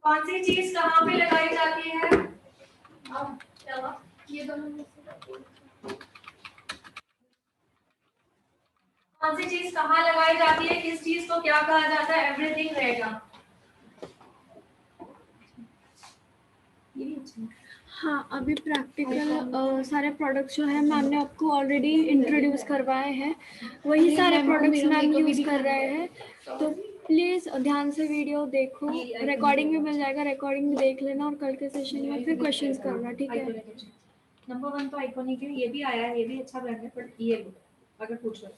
कौन सी चीज कहाँ पे लगाई जाती है? अब ये दोनों कौन सी चीज कहाँ लगाई जाती है, किस चीज को क्या कहा जाता है? एवरीथिंग रहेगा। हाँ, अभी प्रैक्टिकल सारे प्रोडक्ट्स जो है मैम ने आपको ऑलरेडी इंट्रोड्यूस करवाए हैं, वही सारे प्रोडक्ट्स मैम यूज़ कर रहे हैं। तो प्लीज़ ध्यान से वीडियो देखो, रिकॉर्डिंग भी मिल जाएगा, रिकॉर्डिंग भी देख लेना और कल के सेशन में फिर क्वेश्चंस करना, ठीक है? नंबर 1 तो आइकॉनिक है, ये भी आया है, ये भी अच्छा ब्रांड है, बट ये अगर पूछ रहे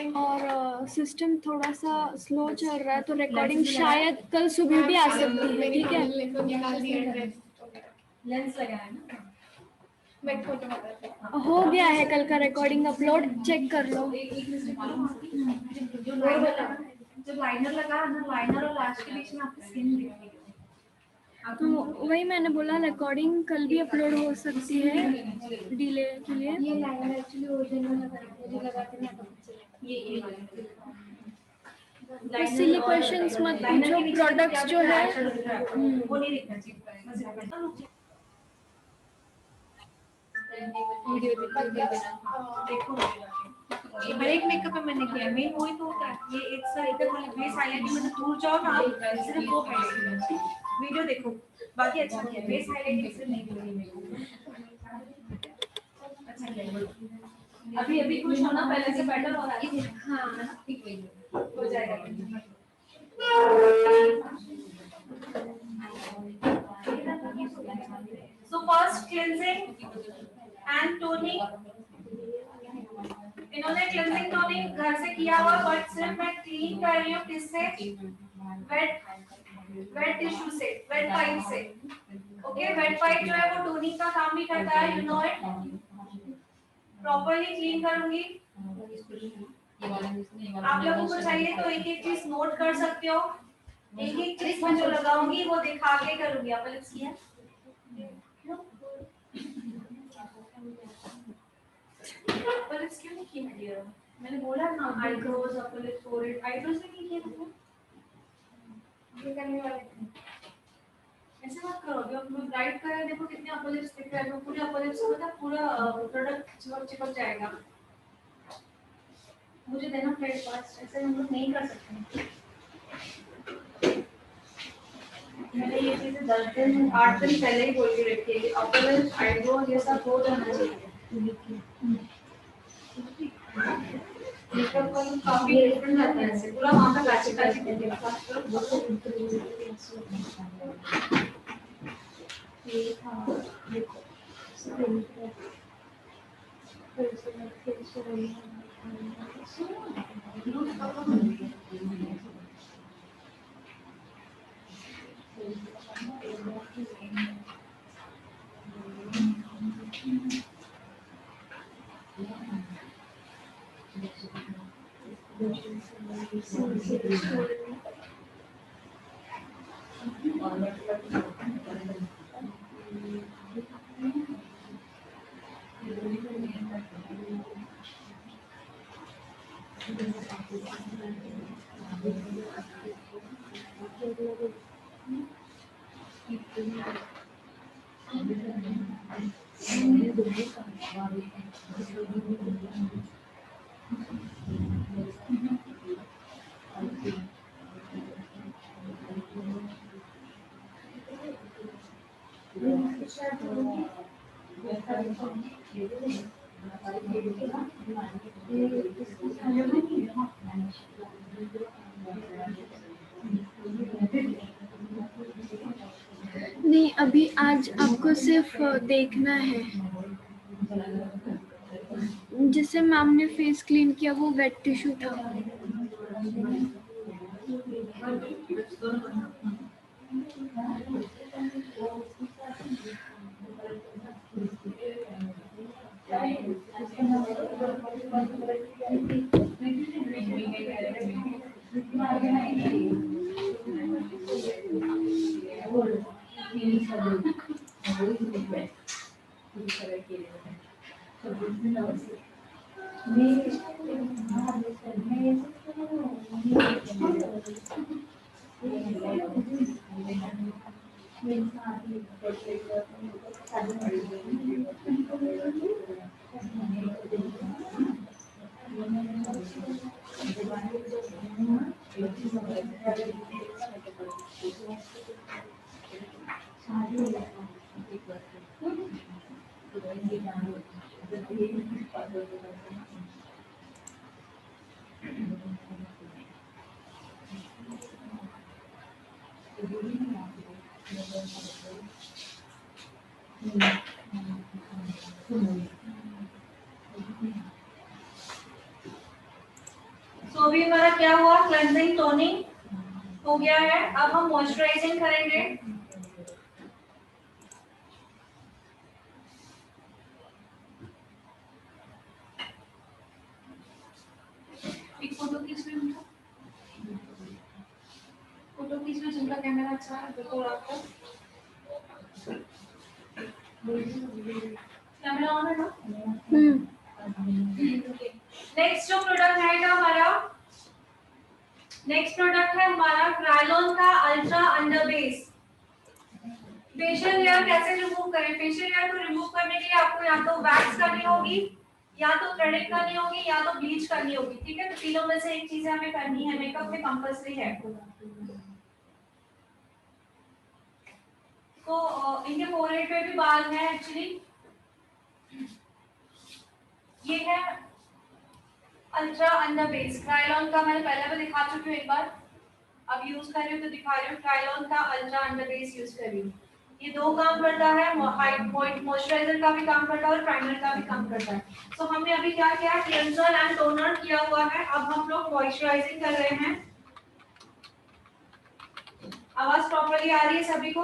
तो। और सिस्टम थोड़ा सा स्लो चल रहा है तो रिकॉर्डिंग शायद कल सुबह भी आ सकती है, ठीक है? लेंस लगाया है ना, मैं फोटो हो गया है कल का रिकॉर्डिंग अपलोड, चेक कर लो। जो लाइनर लगा ना, लाइनर और लाश के बीच में आपकी स्किन दिख रही है। तो वही मैंने बोला रिकॉर्डिंग कल भी अपलोड हो सकती है डिले के लिए। ये लाइनर एक्चुअली ओरिजिनल मुझे लगाते ना ये तो सिली क्वेश्चंस मत पूछो, प्रोडक्ट्स जो है वो नहीं दिखना चाहिए। देखो हर एक मेकअप में मैंने किया, मेन वही तो होता है। ये एक साइड इधर वाले बेस हाईलाइटिंग में दूर जाओ ना, सिर्फ वो हाईलाइटिंग वीडियो देखो, बाकी अच्छा किया। बेस हाईलाइटिंग सिर्फ नहीं करूंगी, अच्छा किया। अभी अभी कुछ होना पहले से बेटर हो रहा है। हाँ ठीक हो जाएगा। So first cleansing and toning. इन्होंने क्लींजिंग टोनिंग घर से किया हुआ, बट सिर्फ मैं क्लीन कर रही हूँ किससे? वेट टिश्यू से, वेट पाइप से। ओके, वेट पाइप जो है वो टोनिंग का काम भी करता है, you know it. Properly clean करूंगी। आप लोगों को चाहिए तो एक एक चीज नोट कर सकते हो, एक एक चीज में जो लगाऊंगी वो दिखा के करूंगी। आप लिप्स किया पर लिप्स क्यों नहीं किया? मैंने बोला ना eyebrows, upper lip, forehead. Eyebrows में नहीं किया तुमने? ये करने वाले थे, ऐसे मत करो। अभी हम लोग ब्राइट कर रहे हैं, देखो कितने अपर लिप्स दिख रहे हैं। पूरे अपर लिप्स मतलब पूरा प्रोडक्ट चिपक जाएगा। मुझे देना फ्लेट पास, ऐसे हम लोग नहीं कर सकते। मैंने ये चीजें 10 दिन 8 दिन पहले ही बोल के रखी है कि अपर लिप्स, आईब्रो ये सब हो जाना चाहिए। मेकअप का काफी डिफरेंट रहता है, ऐसे पूरा वहां का काची काची दिखेगा। ये था देखो नहीं, अभी आज आपको सिर्फ देखना है। जिससे मैम ने फेस क्लीन किया वो वेट टिश्यू था। तो अभी हमारा क्या हुआ, क्लेंजिंग टोनिंग हो गया है। अब हम मॉइस्चराइजिंग करेंगे। एक फोटो खींच लो उनका, फोटो खींच लो जिनका कैमरा अच्छा है बिल्कुल आपका कैमरा ऑन है ना। नेक्स्ट जो प्रोडक्ट आएगा हमारा, नेक्स्ट प्रोडक्ट है हमारा क्रायलॉन का ultra under base. Facial hair कैसे रिमूव करें? फेशियल हेयर को रिमूव करने के लिए आपको या तो वैक्स करनी होगी, या तो थ्रेडिंग करनी होगी, या तो ब्लीच करनी होगी। ठीक है, तो तीनों में से एक चीज हमें करनी है, मेकअप में कंपल्सरी है। तो इनके फोरहेड पे भी बाल है एक्चुअली। ये है अल्ट्रा अंडर बेस क्रायलॉन का, मैंने पहले भी दिखा चुकी हूँ एक बार, अब यूज कर रही हूँ तो दिखा रही हूँ। क्रायलॉन का अल्ट्रा अंडर बेस यूज कर रही हूँ। ये दो काम करता है, मॉइस्चराइजर का भी काम करता है और प्राइमर का भी काम करता है। तो हमने अभी क्या किया, क्लेंजर एंड टोनर किया हुआ है। अब हम लोग मॉइस्चराइजिंग कर रहे हैं। आवाज प्रॉपर्ली आ रही है सभी को?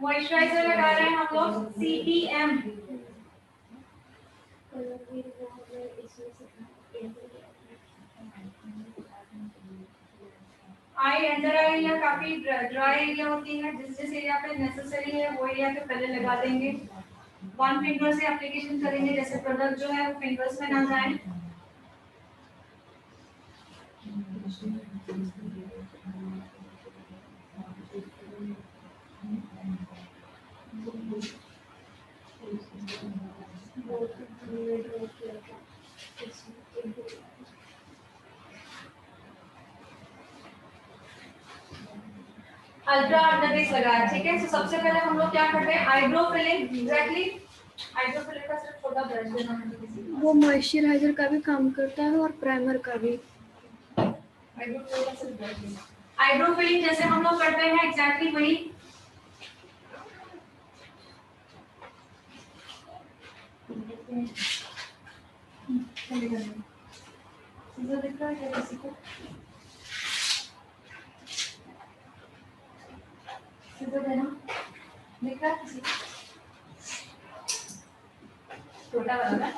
मॉइस्चराइजर लगा रहे हैं हम लोग CTM। आई अंडर आई एरिया काफी ड्राई एरिया होती है, जिस जिस एरिया पे नेसेसरी है वो एरिया पे पहले लगा देंगे। वन फिंगर से एप्लीकेशन करेंगे, जैसे प्रोडक्ट जो है वो फिंगर्स में ना जाए। अल्ट्रा अंडर बेस लगाया, ठीक है। तो सबसे पहले हम लोग क्या करते हैं, eyebrow filling. Exactly, eyebrow filling का सिर्फ छोटा ब्रश देना है किसी को। वो मॉइस्चराइजर का भी काम करता है और प्राइमर का भी। आईब्रो फिलिंग का सिर्फ ब्रश देना। आईब्रो फिलिंग जैसे हम लोग करते हैं एग्जैक्टली वही। सीधा दिख रहा है क्या किसी को? सीधा देना दिख रहा है किसी को? छोटा वाला ना।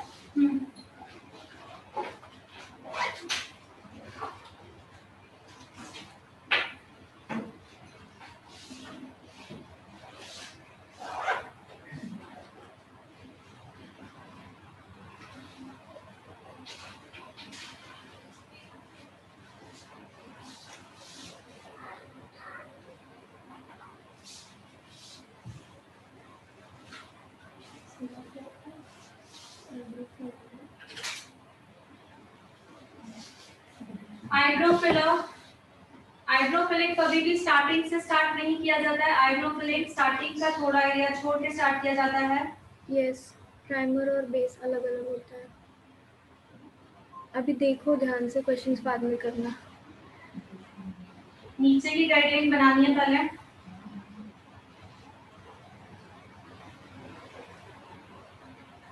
आईब्रो फिलर, आईब्रो फिलिंग कभी भी स्टार्टिंग से स्टार्ट नहीं किया जाता है। आईब्रो फिलिंग स्टार्टिंग का थोड़ा एरिया छोड़ के स्टार्ट किया जाता है। यस, प्राइमर और बेस अलग अलग होता है। अभी देखो ध्यान से, क्वेश्चंस बाद में करना। नीचे की गाइडलाइन बनानी है पहले,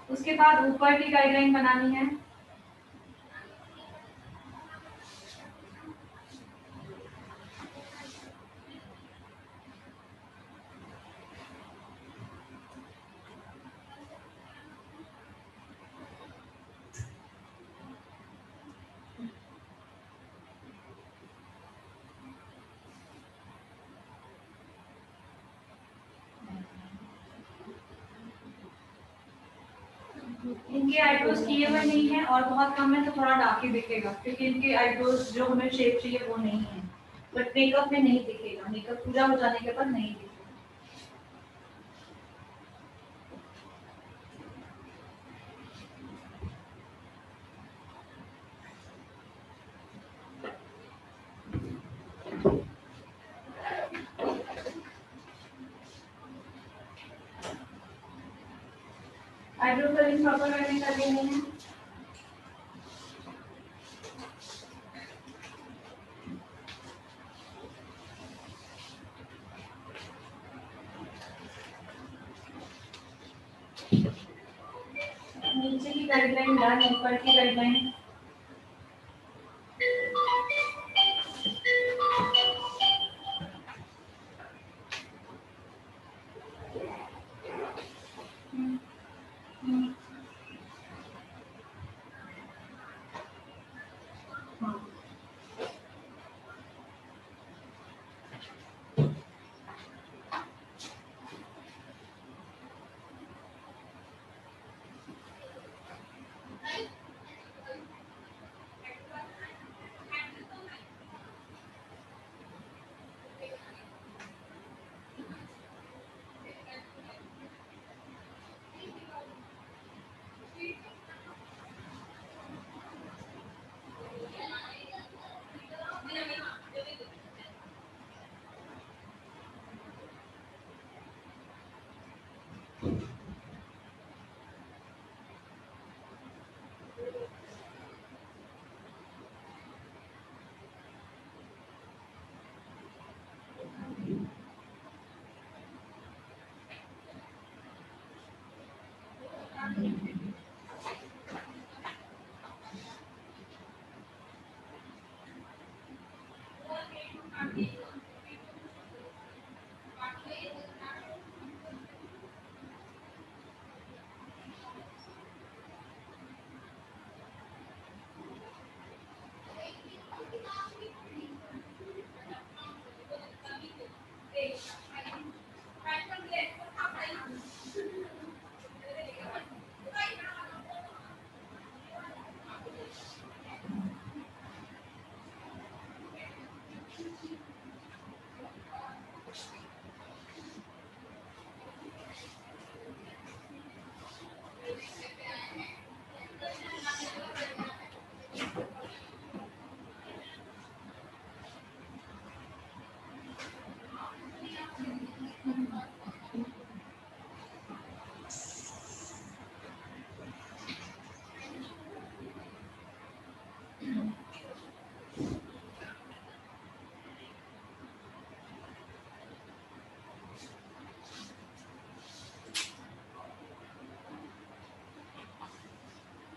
उसके बाद ऊपर की गाइडलाइन बनानी है। इनके आईब्रोज किए हुए नहीं है और बहुत कम है तो थोड़ा डार्क ही दिखेगा क्योंकि इनके आईब्रोज जो हमें शेप चाहिए वो नहीं है, बट मेकअप में नहीं दिखेगा, मेकअप पूरा हो जाने के बाद नहीं दिखेगा। आईब्रो कलरिंग प्रॉपर करने का भी नहीं है। नीचे की गाइडलाइन डन, ऊपर की गाइडलाइन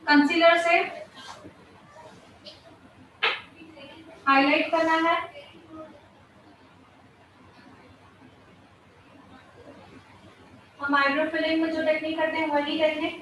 कंसीलर से हाईलाइट करना है। हम आईब्रो फिलिंग में जो टेक्निक करते हैं वही करेंगे।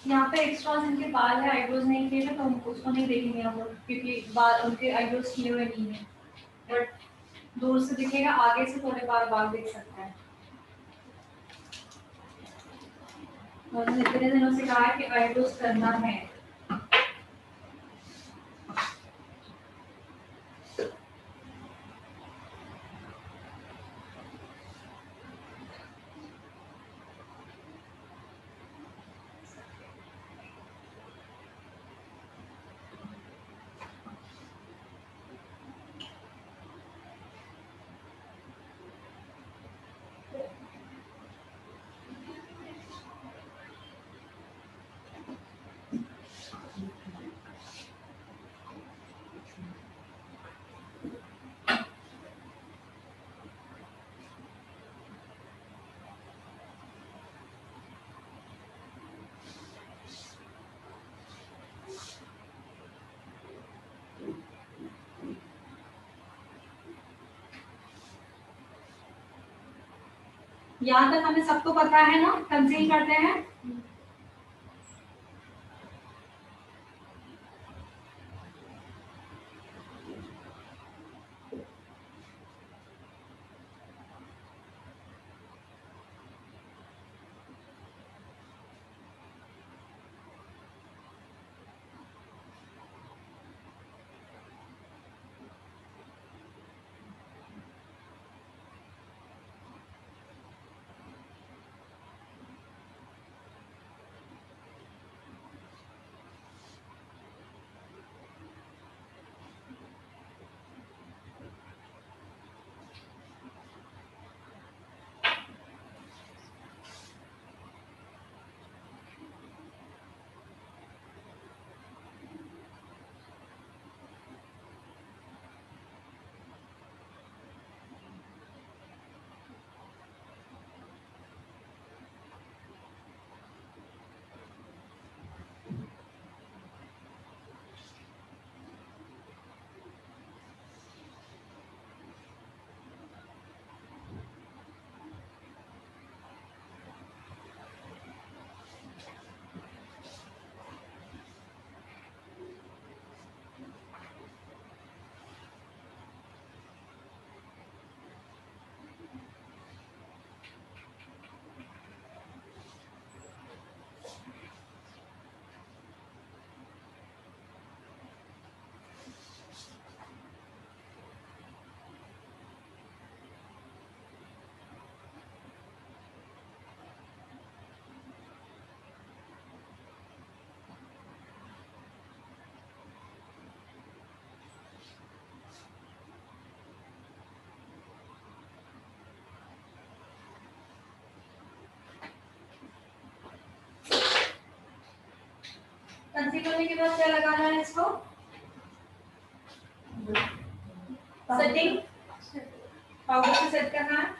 यहाँ पे एक्स्ट्रा जिनके बाल है, आईब्रोज नहीं किए हैं, तो हम उसको नहीं देखेंगे हम लोग क्योंकि बाल उनके आईब्रोज किए हुए नहीं है, बट दूर से दिखेगा, आगे से थोड़े बाल दिख सकता है। और इतने दिनों से कहा है कि आईब्रोज करना है। यहाँ तक हमें सबको पता है ना, कंसील करते हैं। कंसील करने के बाद क्या लगाना है इसको? सेटिंग पाउडर से सेट करना है।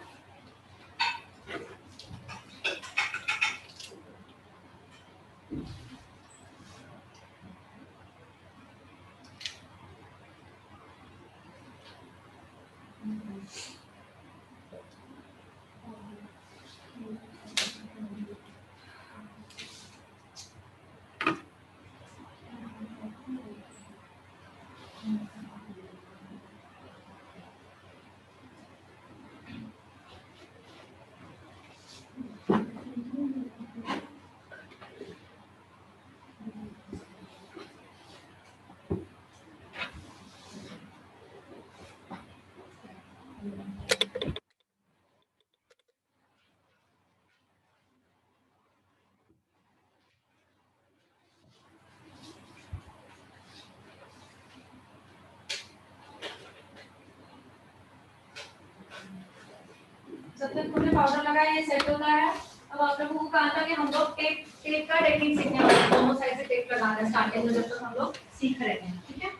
जब तक तुमने पाउडर लगाया ये सेट होता है। अब आप लोगों को कहा था कि हम लोग टेप टेप का टेक्निक सीखने वाले हैं, दोनों साइड से टेप लगाना है स्टार्टिंग में जब तक हम लोग सीख रहे हैं, ठीक है।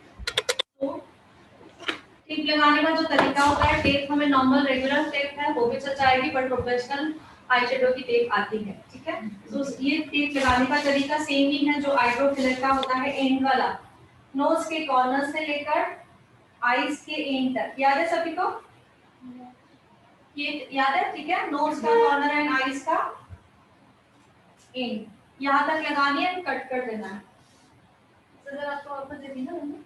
तो टेप लगाने का जो तरीका होता है, टेप हमें नॉर्मल रेगुलर टेप है वो भी चल जाएगी, पर प्रोफेशनल आई शेडो की टेप आती है, ठीक है। तो ये टेप लगाने का तरीका सेम ही है जो आईब्रो फिलर का होता है, एंड वाला, नोज के कॉर्नर से लेकर आईज के एंड तक। याद है सभी को? ये याद है, ठीक है। नोज का कॉर्नर एंड आईज का एंड यहाँ तक लगानी है, कट कर देना है। सर आपको वापस दे दी ना मैंने,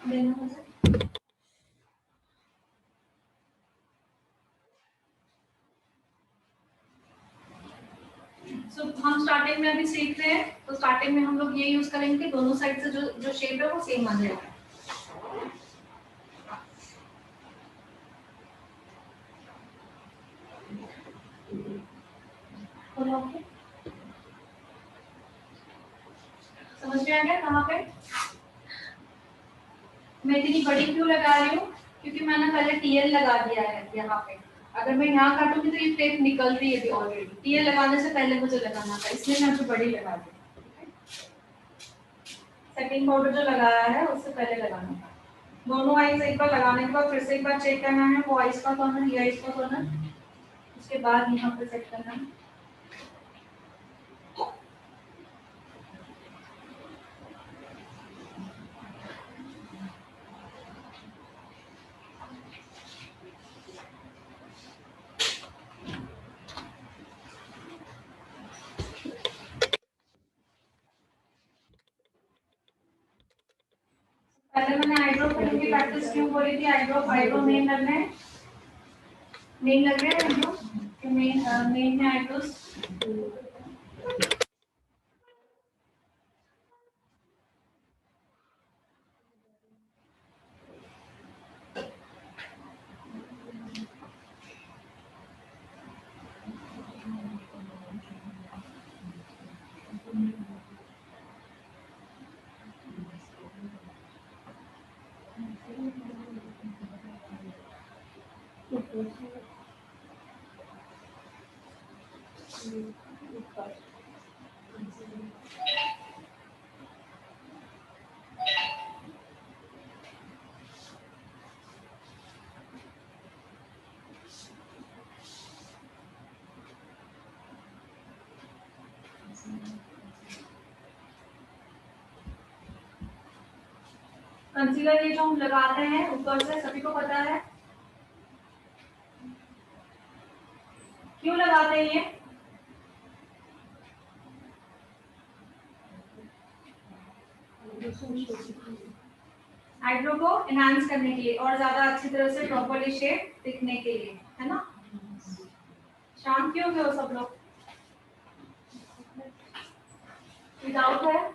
देना मुझे। सो हम स्टार्टिंग में अभी सीख रहे हैं, तो स्टार्टिंग में हम लोग ये यूज करेंगे कि दोनों साइड से जो जो शेप है वो सेम आ जाएगा। समझ में आ गया कहाँ पे? मैं इतनी बड़ी क्यों लगा रही हूँ? क्योंकि मैंने पहले टीएल लगा दिया है यहाँ पे। अगर मैं यहाँ काटूंगी तो ये टेप निकल रही है ऑलरेडी। टीएल लगाने से पहले मुझे लगाना था, इसलिए मैं अभी बड़ी लगा दी। सेटिंग पाउडर जो लगाया है उससे पहले लगाना था। दोनों आईज एक बार लगाने के बाद फिर से एक बार चेक करना है, वो आईज का कॉर्नर, ये आईज का कॉर्नर, उसके बाद यहाँ पे सेट करना है। पहले मैंने आईब्रो करने की प्रैक्टिस क्यों बोली थी? आईब्रो मेन लग रहे हैं, मेन लग रहे हैं आईब्रो, मेन है आईब्रोज। कंसीलर ये जो हम लगाते हैं ऊपर से, सभी को पता है क्यों लगाते हैं ये? आईब्रो को एनहांस करने के लिए और ज्यादा अच्छी तरह से प्रॉपर्ली शेप दिखने के लिए, है ना? शांत क्यों हो सब लोग? विदाउट है?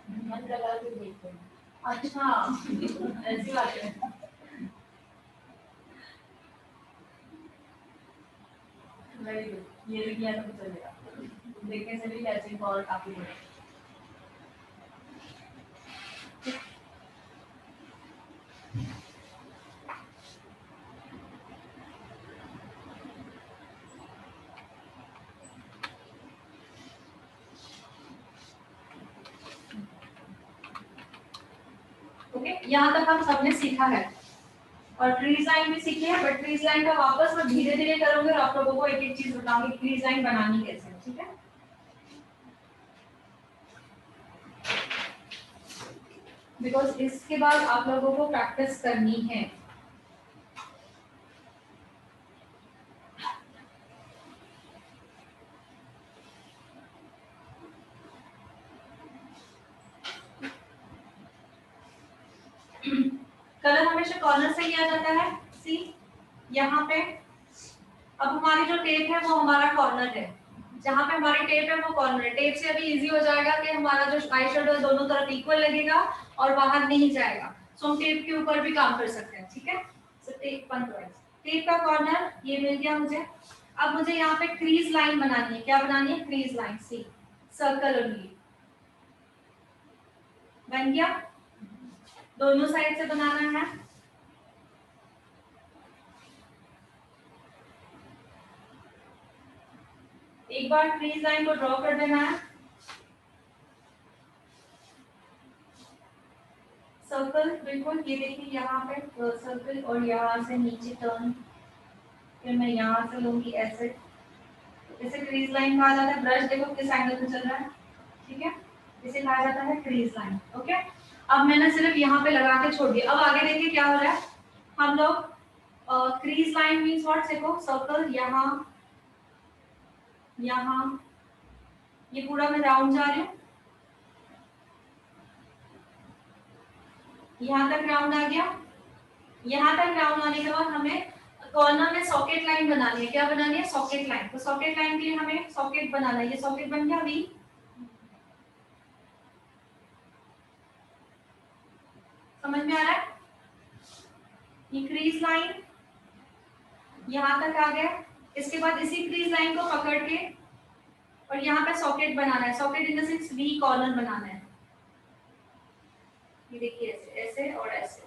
मन लगा के देखते हैं। अच्छा, ऐसी बात है। वेरी गुड, ये भी किया तो चलेगा। देखने से भी कैचिंग पावर काफी है। ओके, यहाँ तक हम सबने सीखा है और ट्रीज लाइन भी सीखी है, बट ट्रीज लाइन का वापस मैं धीरे धीरे करूंगी और आप लोगों को एक एक चीज बताऊंगी ट्रीज लाइन बनानी कैसे है, ठीक है? बिकॉज इसके बाद आप लोगों को प्रैक्टिस करनी है। कलर हमेशा कॉर्नर से किया जाता है, सी यहाँ पे। अब हमारी जो टेप है वो हमारा कॉर्नर है, जहाँ पे हमारी टेप है वो कॉर्नर है। टेप से अभी इजी हो जाएगा कि हमारा जो आई शेडो है दोनों तरफ इक्वल लगेगा और बाहर नहीं जाएगा, सो हम टेप के ऊपर भी काम कर सकते हैं, ठीक है? सो टेप टेप का कॉर्नर ये मिल गया मुझे। अब मुझे यहाँ पे क्रीज लाइन बनानी है। क्या बनानी है? क्रीज लाइन, सी सर्कल ओनली। बन गया? दोनों साइड से बनाना है। एक बार क्रीज लाइन को ड्रॉ कर देना है। सर्कल बिल्कुल, ये देखिए यहाँ पे सर्कल और यहाँ से नीचे टर्न, फिर मैं यहाँ से लूंगी ऐसे, इसे क्रीज लाइन कहा जाता है। ब्रश देखो किस एंगल में चल रहा है, ठीक है? इसे कहा जाता है क्रीज लाइन। ओके, अब मैंने सिर्फ यहाँ पे लगा के छोड़ दिया। अब आगे देखिए क्या हो रहा है। हम लोग क्रीज लाइन मीन्स व्हाट, देखो सर्कल यहाँ यहाँ, ये पूरा मैं राउंड जा रही हूँ, यहाँ तक राउंड आ गया। यहाँ तक राउंड आने के बाद हमें कॉर्नर में सॉकेट लाइन बनानी है। क्या बनानी है? Socket line. तो सॉकेट लाइन के लिए हमें सॉकेट बनाना है। ये सॉकेट बन गया वी। समझ में आ रहा है? ये क्रीज लाइन यहाँ तक आ गया। इसके बाद इसी क्रीज लाइन को पकड़ के और यहाँ पे सॉकेट बनाना है। Socket in the sense we corner बनाना है। ये देखिए ऐसे ऐसे और ऐसे।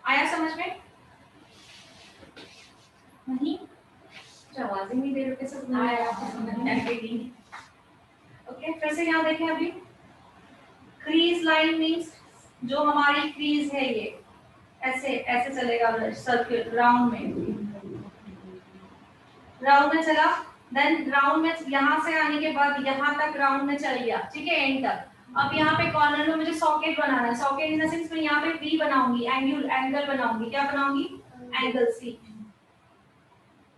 आया समझ में? नहीं, आवाज ही नहीं दे रहे, कैसे आया? ओके, फिर से यहाँ देखें। अभी क्रीज लाइन मींस जो हमारी क्रीज है ये ऐसे ऐसे चलेगा, सर्किल राउंड में चला। देन राउंड में यहाँ से आने के बाद यहाँ तक राउंड में चल गया, ठीक है, एंड तक। अब यहाँ पे कॉर्नर में मुझे सॉकेट बनाना है। सॉकेट इन द सेंस मैं यहाँ पे वी बनाऊंगी, एंगल बनाऊंगी। क्या बनाऊंगी? एंगल सी।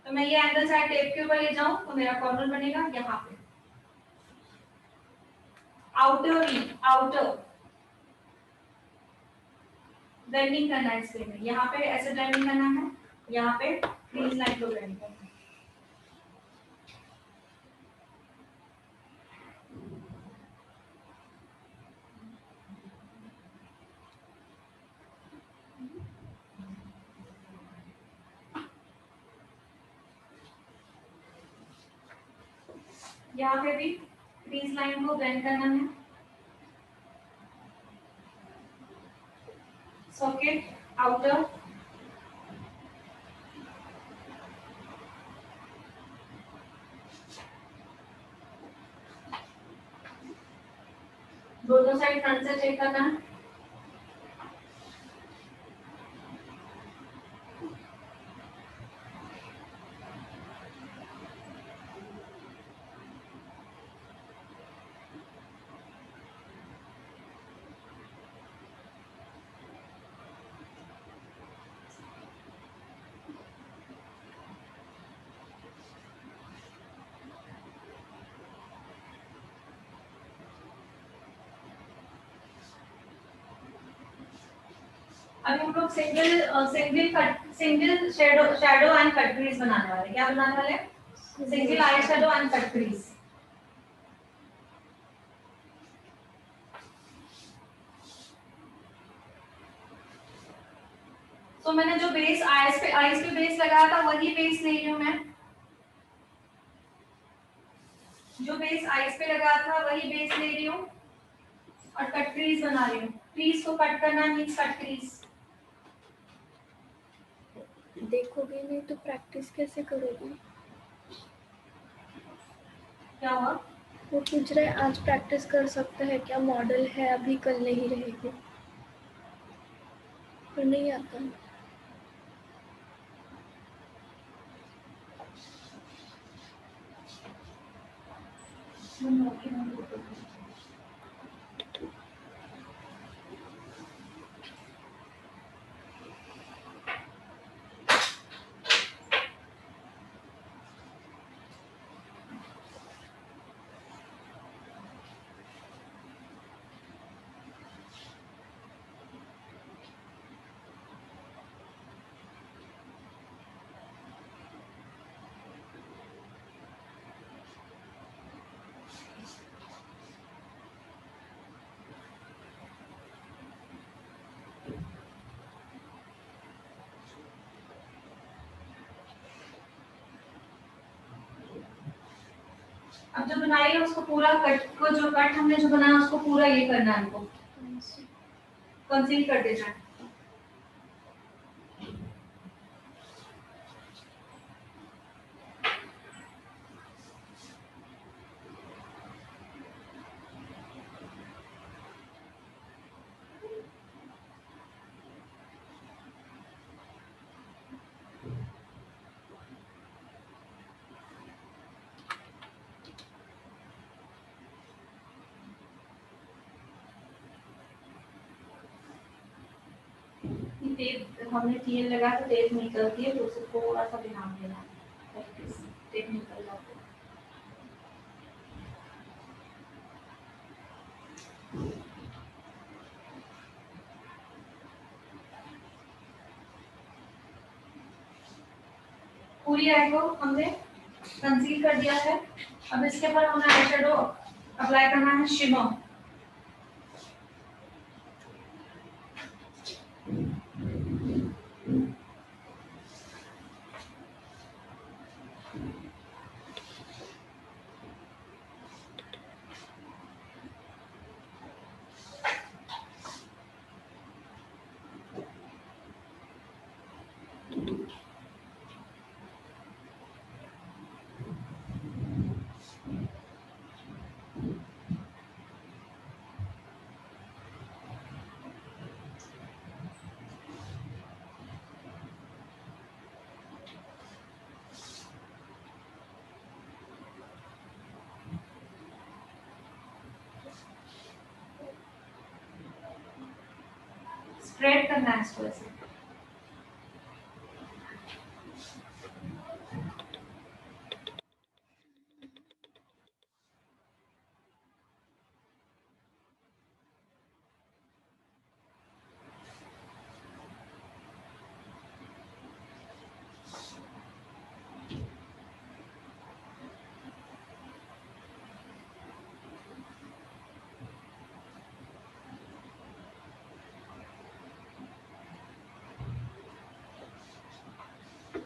तो मैं ये एंगल चाहे टेप के ऊपर ले जाऊं तो मेरा कॉर्नर बनेगा यहाँ पे। आउटर वी, आउटर ब्लेंडिंग करना है इसके में, यहाँ पे ऐसे ब्लेंडिंग करना है, यहाँ पे क्रीज लाइन को ब्लेंड करना है। यहाँ पे भी क्रीज लाइन को ब्लेंड करना है। सॉकेट आउटर, दोनों साइड फ्रंट से चेक करना है। अभी हम लोग single shadow and cut crease बनाने वाले हैं। क्या बनाने वाले हैं? Single eye shadow and cut crease. तो मैंने जो बेस आईज पे बेस लगाया था वही बेस ले रही हूं मैं। जो बेस आईज पे लगाया था वही बेस ले रही हूं और कट क्रीज बना रही हूं। क्रीज को कट करना मींस कट क्रीज। देखोगे नहीं तो प्रैक्टिस कैसे करोगे? क्या हुआ? वो पूछ रहे आज प्रैक्टिस कर सकते हैं क्या? मॉडल है अभी, कल नहीं रहेगी। पर नहीं आता। अब जो बनाई है उसको पूरा कट को, जो कट हमने जो बनाया उसको पूरा ये करना है, हमको कंसील कर देना है। टेप हमने टीएल लगा तो टेप निकलती है, तो उसे थोड़ा सा ध्यान देना है। टेप निकल जाती है। पूरी आई को हमने कंसील कर दिया है। अब इसके ऊपर हमें आई शेडो अप्लाई करना है, शिमर। स्प्रेड करना है इसको ऐसे।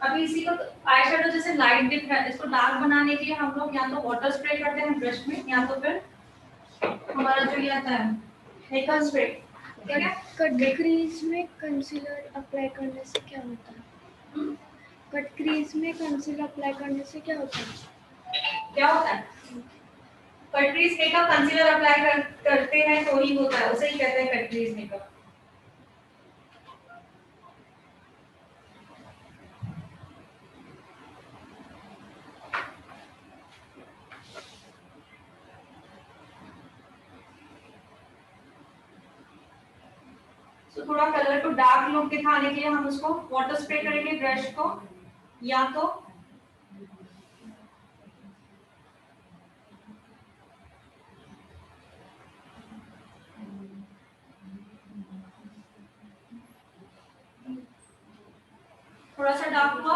अभी इसी को आई शेडो जैसे लाइट दिख रहा है, इसको डार्क बनाने के लिए हम लोग या तो वाटर स्प्रे करते हैं ब्रश में, या तो फिर हमारा जो ये आता है मेकअप स्प्रे, ठीक है। कट क्रीज में कंसीलर अप्लाई करने से क्या होता है? कट क्रीज में कंसीलर अप्लाई करने से क्या होता है? क्या होता है? Cut crease makeup concealer apply करते हैं तो ही होता है, उसे ही कहते हैं कट क्रीज मेकअप। तो थोड़ा कलर को डार्क लुक दिखाने के लिए हम उसको वाटर स्प्रे करेंगे ब्रश को, या तो थोड़ा सा डार्क हुआ,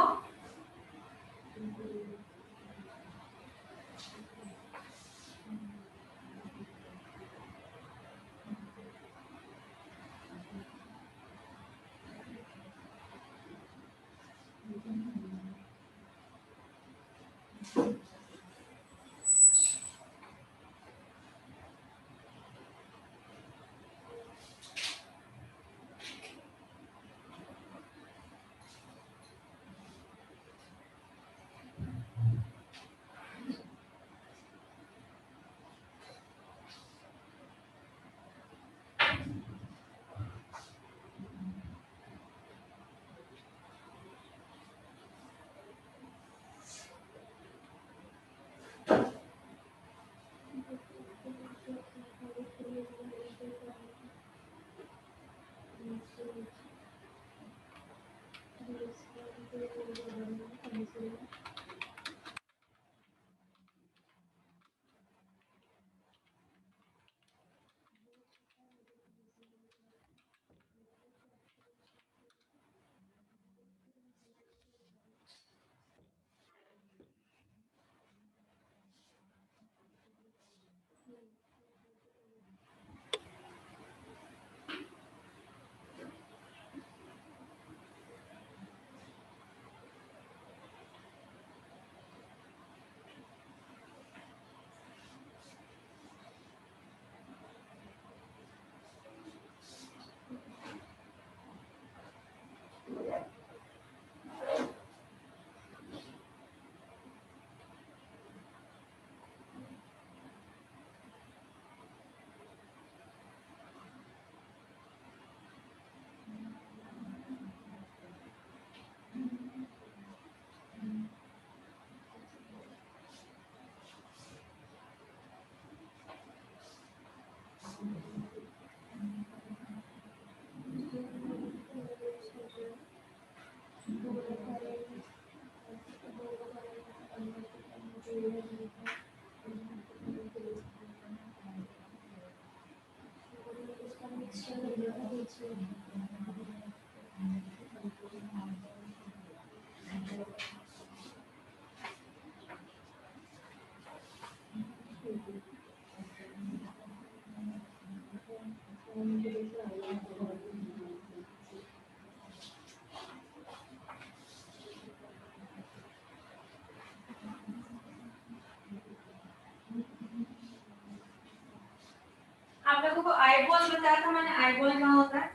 आप लोगों को आईबॉल बताया था मैंने, आईबॉल कहाँ होता है,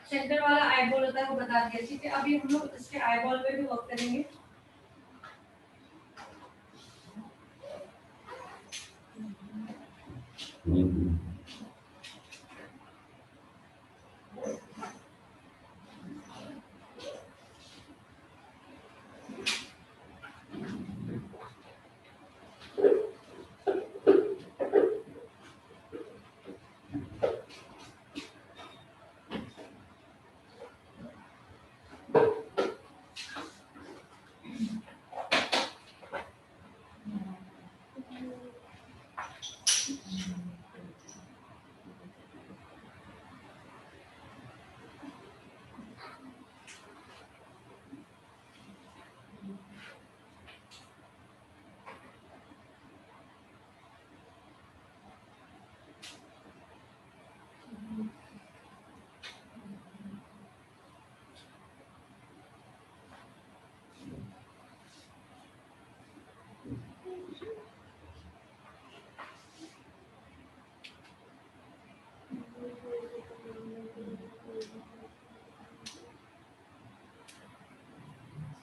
सेंटर वाला आईबॉल होता है, वो बता दिया, ठीक है। अभी हम लोग इसके आईबॉल पे भी वर्क करेंगे।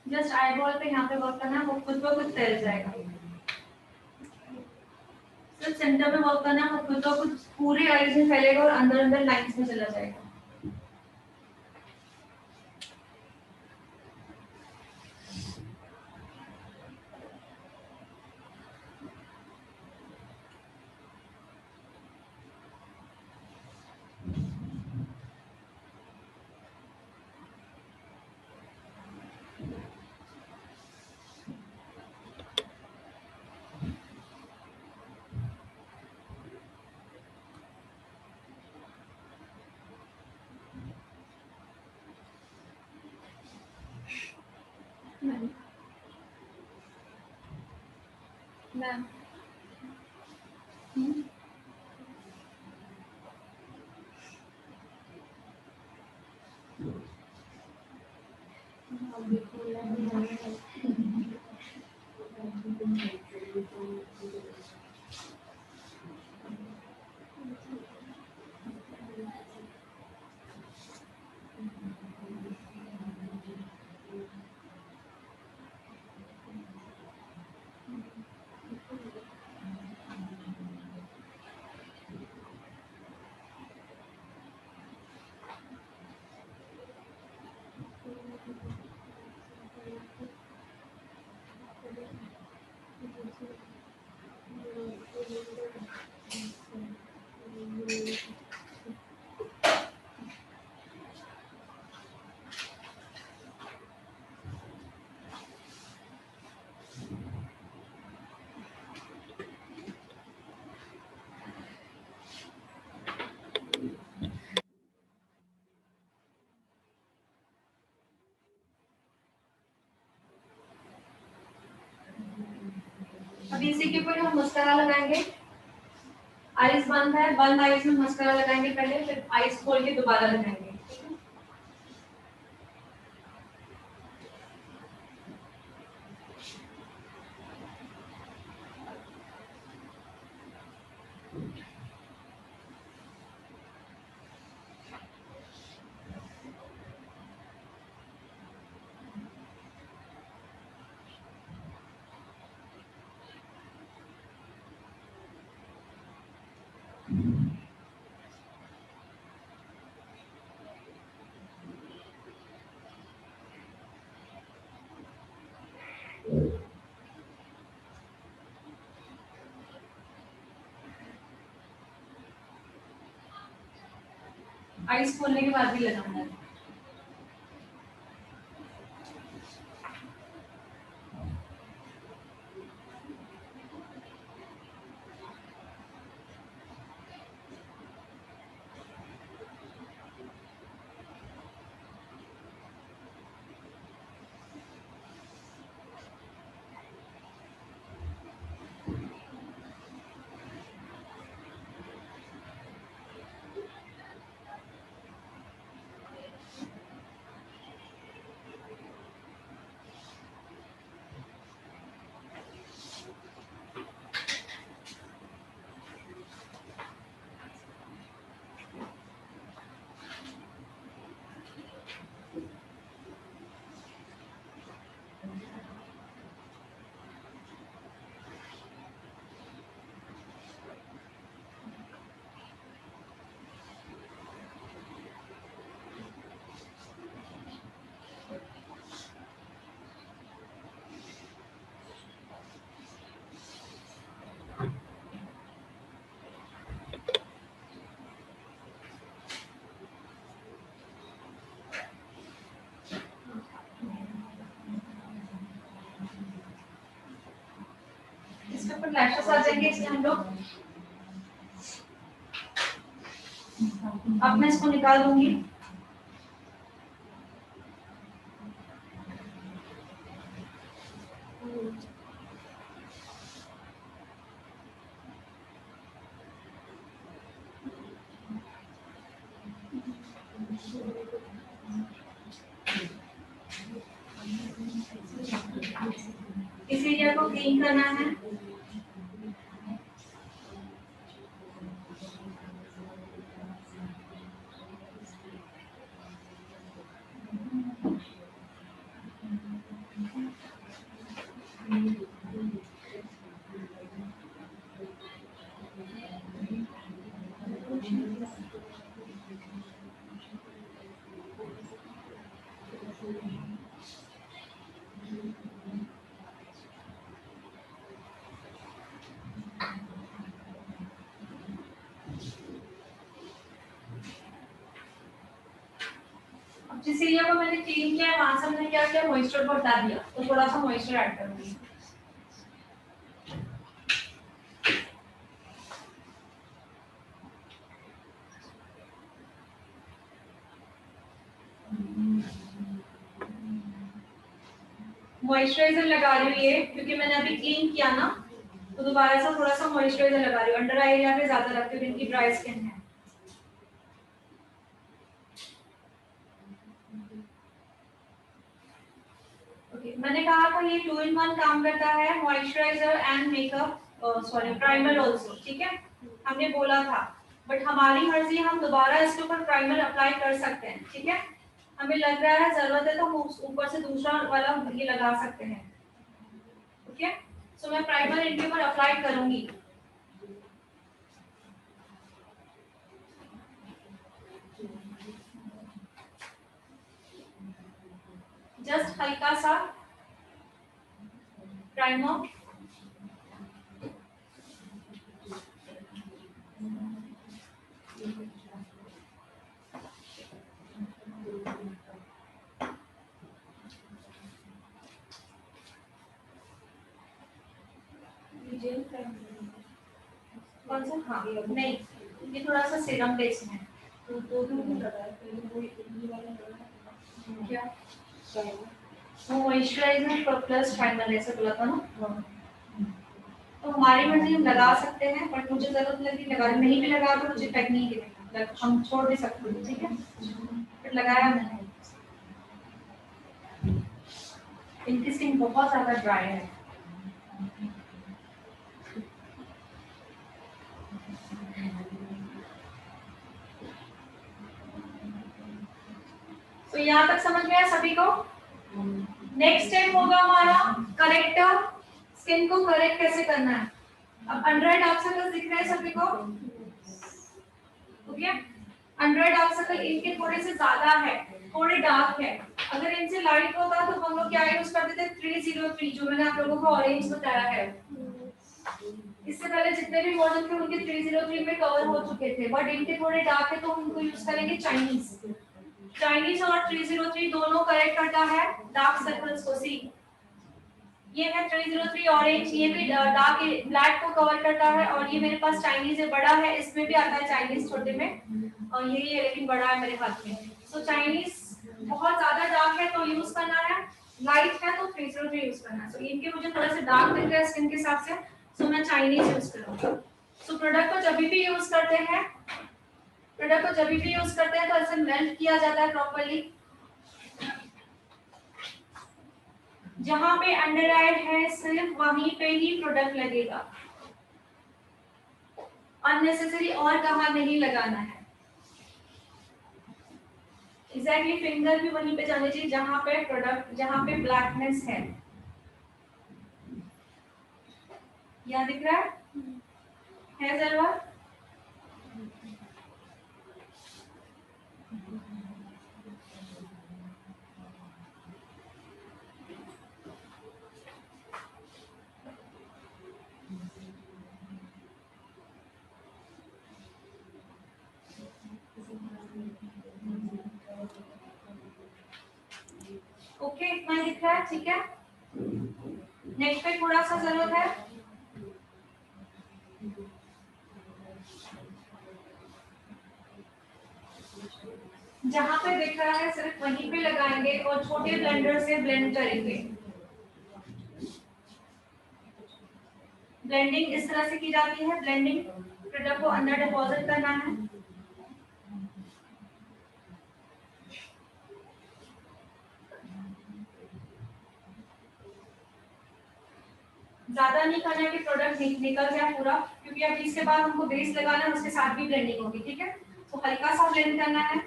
जस्ट आई बॉल पे यहाँ पे वर्क करना है, वो खुद ब खुद फैल जाएगा। सिर्फ सेंटर में वर्क करना है, वो खुद ब खुद पूरे आईज में फैलेगा और अंदर अंदर लाइंस में चला जाएगा। मैम अभी इसी के ऊपर हम मस्कारा लगाएंगे। आईज बंद है, बंद आईज में मस्कारा लगाएंगे पहले, फिर आईज खोल के दोबारा लगाएंगे। आईज खोलने के बाद भी लगाना है। इसके ऊपर लैशेस आ जाएंगे, इसलिए हम लोग, अब मैं इसको निकाल दूंगी। इस एरिया को क्लीन करना है। अब जिस एरिया को मैंने क्लीन किया है वहां से मैंने क्या किया, मॉइस्चर को हटा दिया, तो थोड़ा सा मॉइस्चर ऐड करूंगी। मॉइस्चराइजर लगा रही हूँ ये, क्योंकि मैंने अभी क्लीन किया ना, तो दोबारा से थोड़ा सा मॉइस्चराइजर लगा रही हूँ। अंडर आई एरिया पे ज्यादा रखती हूँ जिनकी ड्राई स्किन है। मैंने कहा था ये 2 in 1 काम करता है, moisturiser and makeup, sorry primer also, ठीक है, हमने बोला था। बट हमारी मर्जी, हम दोबारा इसके ऊपर प्राइमर अप्लाई कर सकते हैं, ठीक है। हमें लग रहा है जरूरत है तो हम ऊपर से दूसरा वाला ये लगा सकते हैं, ओके। सो मैं प्राइमर इनके ऊपर अप्लाई करूंगी। जस्ट हल्का सा प्राइमर, कौन सा, हाँ नहीं, ये थोड़ा सा सीरम बेस में है। क्या वो मॉइस्चराइजर प्लस प्राइमर ऐसे बोला था ना, तो हमारी मर्जी, हम लगा सकते हैं, बट मुझे जरूरत लगी लगा, नहीं भी लगा तो मुझे इफेक्ट नहीं गिरेगा, हम छोड़ भी सकते हैं, ठीक है। बट लगाया मैंने। इनकी स्किन बहुत ज्यादा ड्राई है। तो यहाँ तक समझ में आया सभी को। नेक्स्ट स्टेप होगा हमारा करेक्टर, स्किन को करेक्ट कैसे करना है। अब अंडर डार्क सर्कल दिख रहे हैं सभी को, ओके। अंडर डार्क सर्कल इनके थोड़े से ज्यादा है, थोड़े डार्क है। अगर इनसे लाइट होता तो हम लोग क्या यूज करते थे, 303, जो मैंने आप लोगों को ऑरेंज बताया है। इससे पहले जितने भी मॉडल थे उनके 303 में कवर हो चुके थे, बट इनके थोड़े डार्क है तो हम उनको यूज करेंगे चाइनीज। चाइनीज और 303 दोनों करेक्ट करता है डार्क सर्कल्स को। सी ये है 303 ऑरेंज, ये भी डार्क ब्लैक को कवर करता है, और ये मेरे पास चाइनीज है, बड़ा है, इसमें भी आता है चाइनीज छोटे में, और ये लेकिन बड़ा है मेरे हाथ में। सो चाइनीज बहुत ज्यादा डार्क है तो यूज करना है, लाइट है तो 303 यूज करना है। सो इनके मुझे थोड़ा सा डार्क दिख रहा है स्किन के हिसाब से, सो मैं चाइनीज यूज करूंगा। सो प्रोडक्ट को जब भी यूज करते हैं, प्रोडक्ट को जब भी यूज करते हैं तो ऐसे मेल्ट किया जाता है प्रॉपर्ली। जहां पे अंडर आई है सिर्फ वहीं पे ही प्रोडक्ट लगेगा, अननेसेसरी और कहाँ नहीं लगाना है। एग्जैक्टली फिंगर भी वहीं पे जाने चाहिए जहां पे प्रोडक्ट, जहां पे ब्लैकनेस है। यहाँ दिख रहा है जरा। ओके, इतना दिख रहा है, ठीक है। नेक्स्ट पे थोड़ा सा जरूरत है, जहां पे दिख रहा है सिर्फ वहीं पे लगाएंगे और छोटे ब्लेंडर से ब्लेंड करेंगे। ब्लेंडिंग इस तरह से की जाती है, ब्लेंडिंग प्रोडक्ट को अंदर डिपॉजिट करना है। ज्यादा नहीं करना है कि प्रोडक्ट निकल जाए पूरा, क्योंकि अब इसके बाद हमको बेस लगाना है, उसके साथ भी ब्लेंडिंग होगी, ठीक है। तो हल्का सा ब्लेंड करना है,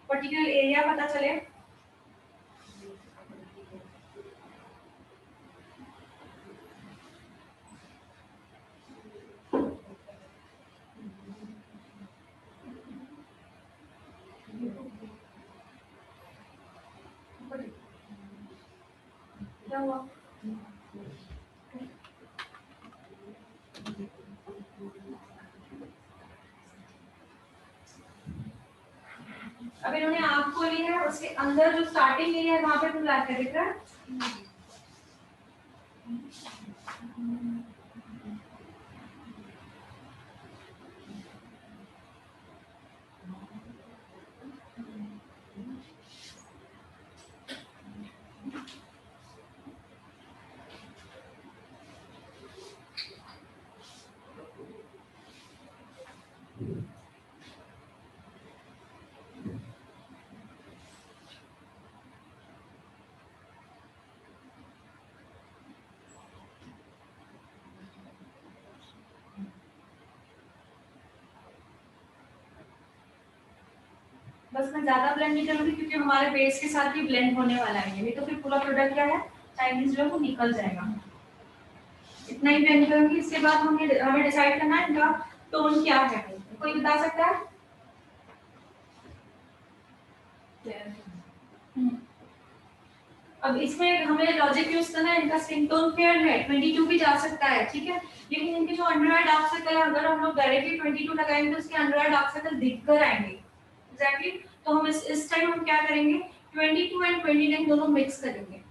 पर्टिकुलर एरिया पता चले। क्या हुआ? अब इन्होंने आँख खोली है, उसके अंदर जो स्टार्टिंग एरिया है वहां पे तुम ब्लैक कर दिख रहा है। बस मैं ज्यादा ब्लेंड नहीं करूंगी क्योंकि हमारे बेस के साथ भी ब्लेंड होने वाला है, नहीं तो फिर पूरा प्रोडक्ट क्या है चाइनीज जो है वो निकल जाएगा। इतना ही ब्लेंड करूंगी। इसके बाद हमें डिसाइड करना है इनका टोन क्या है। कोई बता सकता है? अब इसमें हमें लॉजिक यूज करना है, इनका स्किन टोन फेयर है, 22 भी जा सकता है, ठीक है। लेकिन इनके जो अंडर आई डार्क सर्कल है, अगर हम लोग डायरेक्टली 22 लगाएंगे तो इसके अंडर आई डार्क सर्कल दिखकर आएंगे। एग्जैक्टली तो हम इस टाइम हम क्या करेंगे, 22 एंड 29 दोनों मिक्स करेंगे।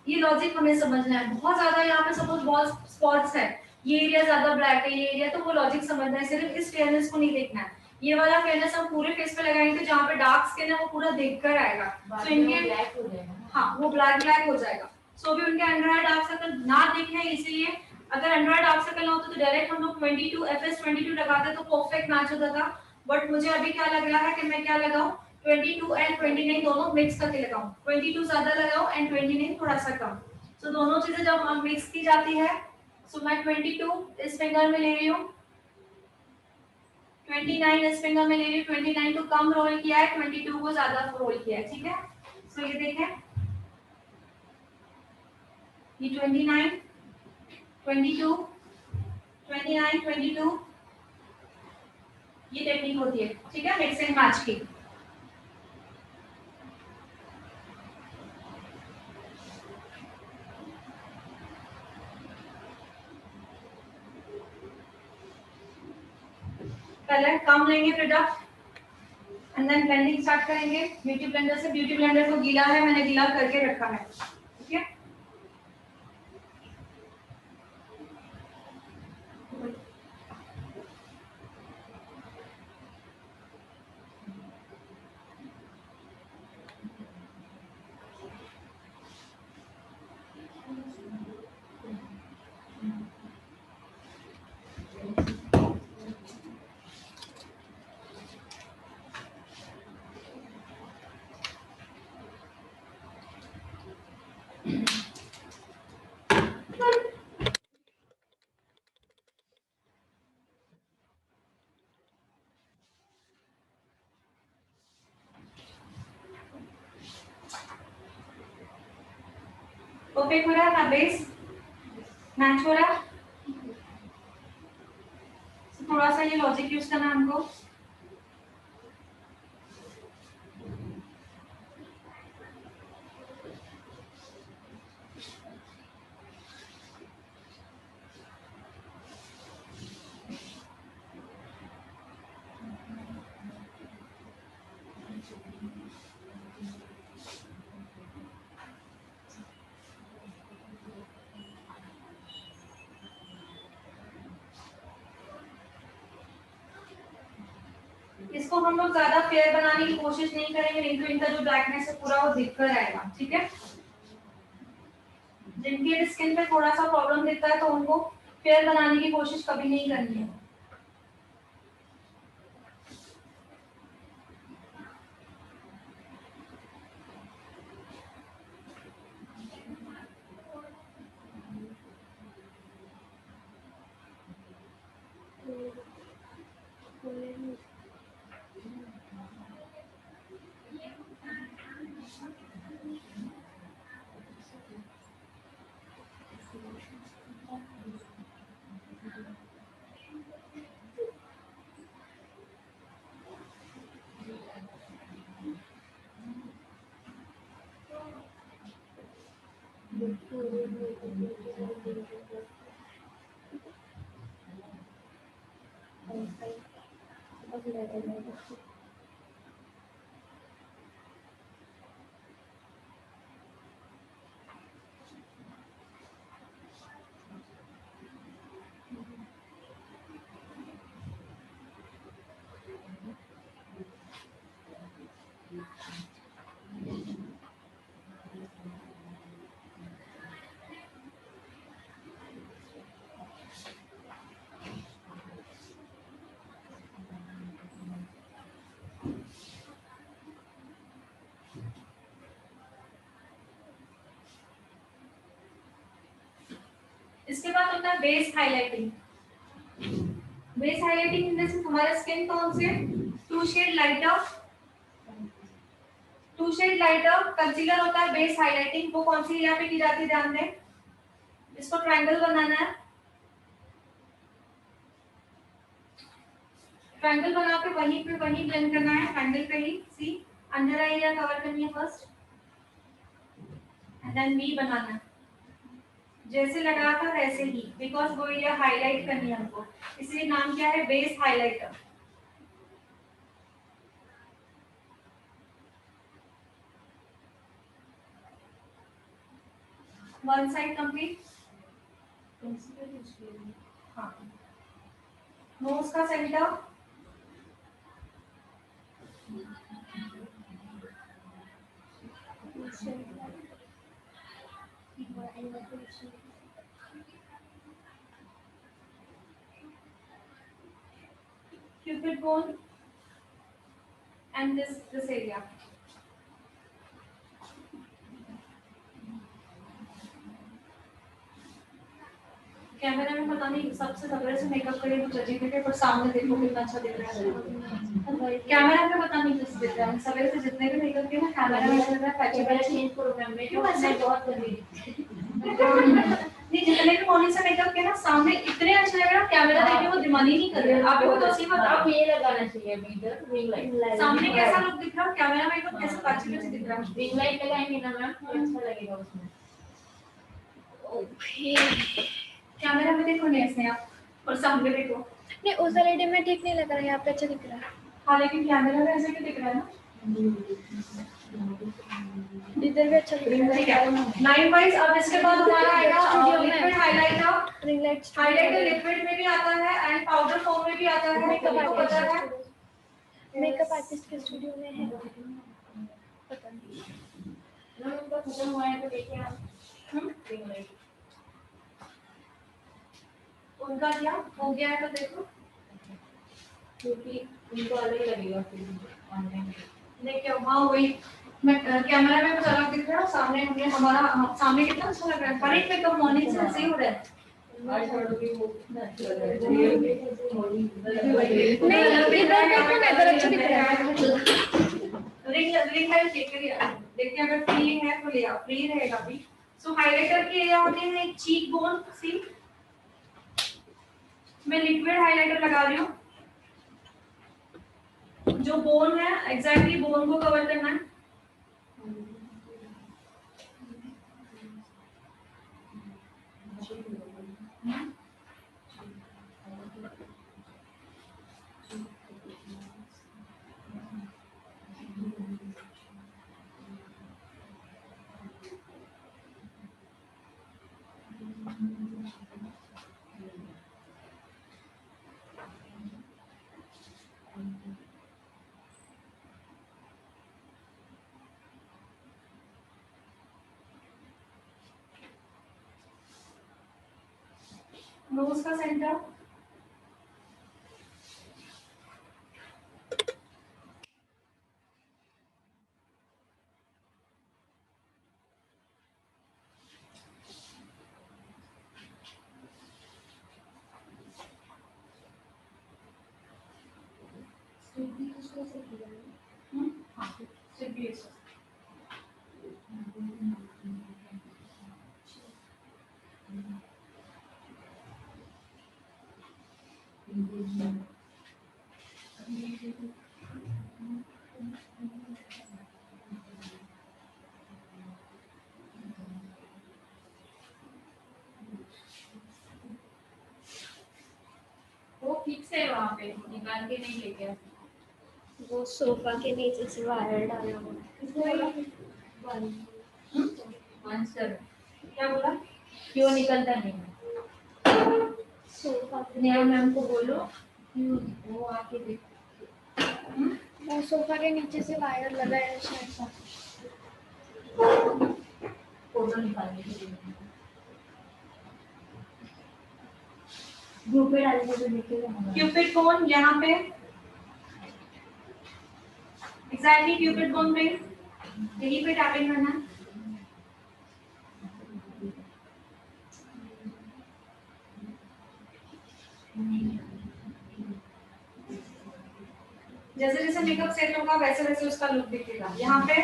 ये लॉजिक हमें समझना है। बहुत ज्यादा यहाँ पे सपोज बहुत स्पॉट्स है, ये एरिया ज्यादा ब्लैक है, ये एरिया, तो वो लॉजिक समझना है, सिर्फ इस फेयरनेस को नहीं देखना है। ये वाला फेयरनेस हम पूरे फेस पे लगाएंगे तो जहाँ पे डार्क स्किन है वो पूरा दिख कर आएगा। तो इनके ब्लैक हो जाएगा। हाँ, वो ब्लैक ब्लैक हो जाएगा। सो भी उनके अंडर आई डार्क सर्कल ना दिखने, इसलिए अगर अंडर आई डार्क सर्कल ना होता तो डायरेक्ट हम लोग 22 FS 22 लगाते तो परफेक्ट मैच होता था। बट मुझे अभी क्या लग रहा है कि मैं क्या लगाऊं, 22 एंड 29 दोनों मिक्स करके लगाऊं। 22 ज्यादा लगाऊं एंड 29 थोड़ा सा कम। सो दोनों चीजें जब हम मिक्स की जाती है, सो मैं 22 इस फिंगर में ले रही हूँ, 29 इस फिंगर में ले रही हूँ। 29 को कम रोल किया है, 22 को ज्यादा रोल किया है, ठीक है। सो ये देखें, ये 29 22 29 22 ये टेक्निक होती है, ठीक है, मिक्स एंड मैच की। पहले कम लेंगे product and then blending start करेंगे ब्यूटी ब्लेंडर से। ब्यूटी ब्लेंडर को गीला है, मैंने गीला करके रखा है, ठीक है। परफेक्ट हो रहा है ना, बेस मैच हो रहा है। थोड़ा सा ये लॉजिक यूज करना हमको। इसको हम लोग ज्यादा फेयर बनाने की कोशिश नहीं करेंगे, नहीं तो इनका जो ब्लैकनेस है पूरा वो दिख कर आएगा, ठीक है। जिनकी स्किन पे थोड़ा सा प्रॉब्लम दिखता है तो उनको फेयर बनाने की कोशिश कभी नहीं करनी है। इसके बाद होता है base highlighting. Base highlighting in the हमारा स्किन कौन से टू शेड लाइटर कंसीलर होता है। बेस हाइलाइटिंग वो कौन सी यहाँ पे की जाती है, ध्यान दें। इसको ट्रायंगल बनाना है। ट्रायंगल बना के वहीं पे वहीं ब्लेंड करना है, ट्रायंगल पे ही। सी अंडर आई एरिया कवर करनी है फर्स्ट एंड देन वी बनाना है। जैसे लगा था वैसे ही, बिकॉज वो एरिया हाईलाइट करनी है हमको, इसलिए नाम क्या है, base highlighter. One side complete. हाँ, नोज का centre, cupid bone and this area। Camera में पता नहीं सबसे तगड़े से मेकअप करे तो जजी बेटे, पर सामने देखो कितना अच्छा दिख रहा है। कैमरा पे पता नहीं कैसे दिख रहा है, सवेरे से जितने भी मेकअप किए ना कैमरा में लग रहा है पैचे पैचे चेंज प्रोग्राम में क्यों ऐसे बहुत गंदी। नहीं, जितने भी मॉर्निंग से मेकअप किए ना सामने इतने अच्छे लग रहा है, कैमरा देख के वो दिमाग ही नहीं कर रहा। आप भी तो सही बताओ, आप ये लगाना चाहिए अभी इधर रिंग लाइट। सामने कैसा लुक दिख रहा है, कैमरा मेकअप कैसे पैचे पैचे दिख रहा है। रिंग लाइट लगाएंगे ना मैम तो अच्छा लगेगा उसमें। कैमरा में देखो नहीं ऐसे आप, और सामने देखो। नहीं, उस साइड में ठीक नहीं लग रहा है, यहाँ पे अच्छा दिख रहा है। हाँ, लेकिन कैमरा में ऐसे क्यों दिख रहा है ना। इधर भी अच्छा दिख रहा है। ठीक है, लाइन वाइज। अब इसके बाद हमारा आएगा liquid highlighter. Ring light highlighter liquid में भी आता है एंड पाउडर फॉर्म में भी आता है, मेकअप आपको पता है। आर्टिस्ट के स्टूडियो में है, पता नहीं। मैम उनका खत्म हुआ है तो लेके आप रिंग लाइट। उनका क्या हो गया है तो देखो, क्योंकि उनको अलग लगेगा फिर ऑनलाइन। देखिए हाँ वही, मैं कैमरा में कुछ अलग दिख रहा है, सामने हमने हमारा सामने कितना अच्छा लग रहा है। हर एक मेकअप मॉर्निंग से सही हो रहा है। आज थोड़ा भी वो अच्छा लग रहा है। नहीं, इधर देखो ना, इधर अच्छा दिख रहा है। रिंग लाइट चेक करिए, देखिए अगर फ्री है तो ले आओ, फ्री रहेगा भी। सो हाइलाइटर के एरिया होते हैं एक चीक बोन। सी मैं लिक्विड हाइलाइटर लगा रही हूँ, जो बोन है एग्जैक्टली बोन को कवर करना है। नोज का सेंटर, निकाल के नहीं लेके आ। वो सोफा के नीचे से वायर डाला हुआ किसने बोला? आंसर क्या बोला? क्यों निकलता नहीं है? सोफा नेहा मैम को बोलो क्यों वो आके देख। वो सोफा के नीचे से वायर लगा है शायद। फोटो निकालने के लिए ग्रुप पे डालने को लेके जाना। क्यूपिड कौन यहाँ पे एग्जैक्टली क्यूपिड कौन पे यहीं पे टैपिंग करना है। जैसे जैसे मेकअप सेट होगा वैसे वैसे उसका लुक दिखेगा। यहाँ पे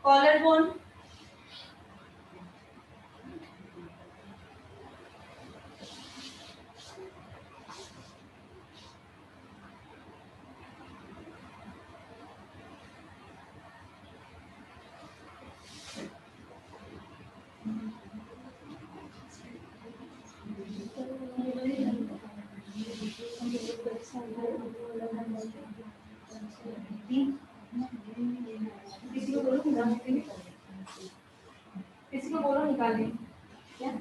कॉलर बोन किसी को बोलो निकालें क्या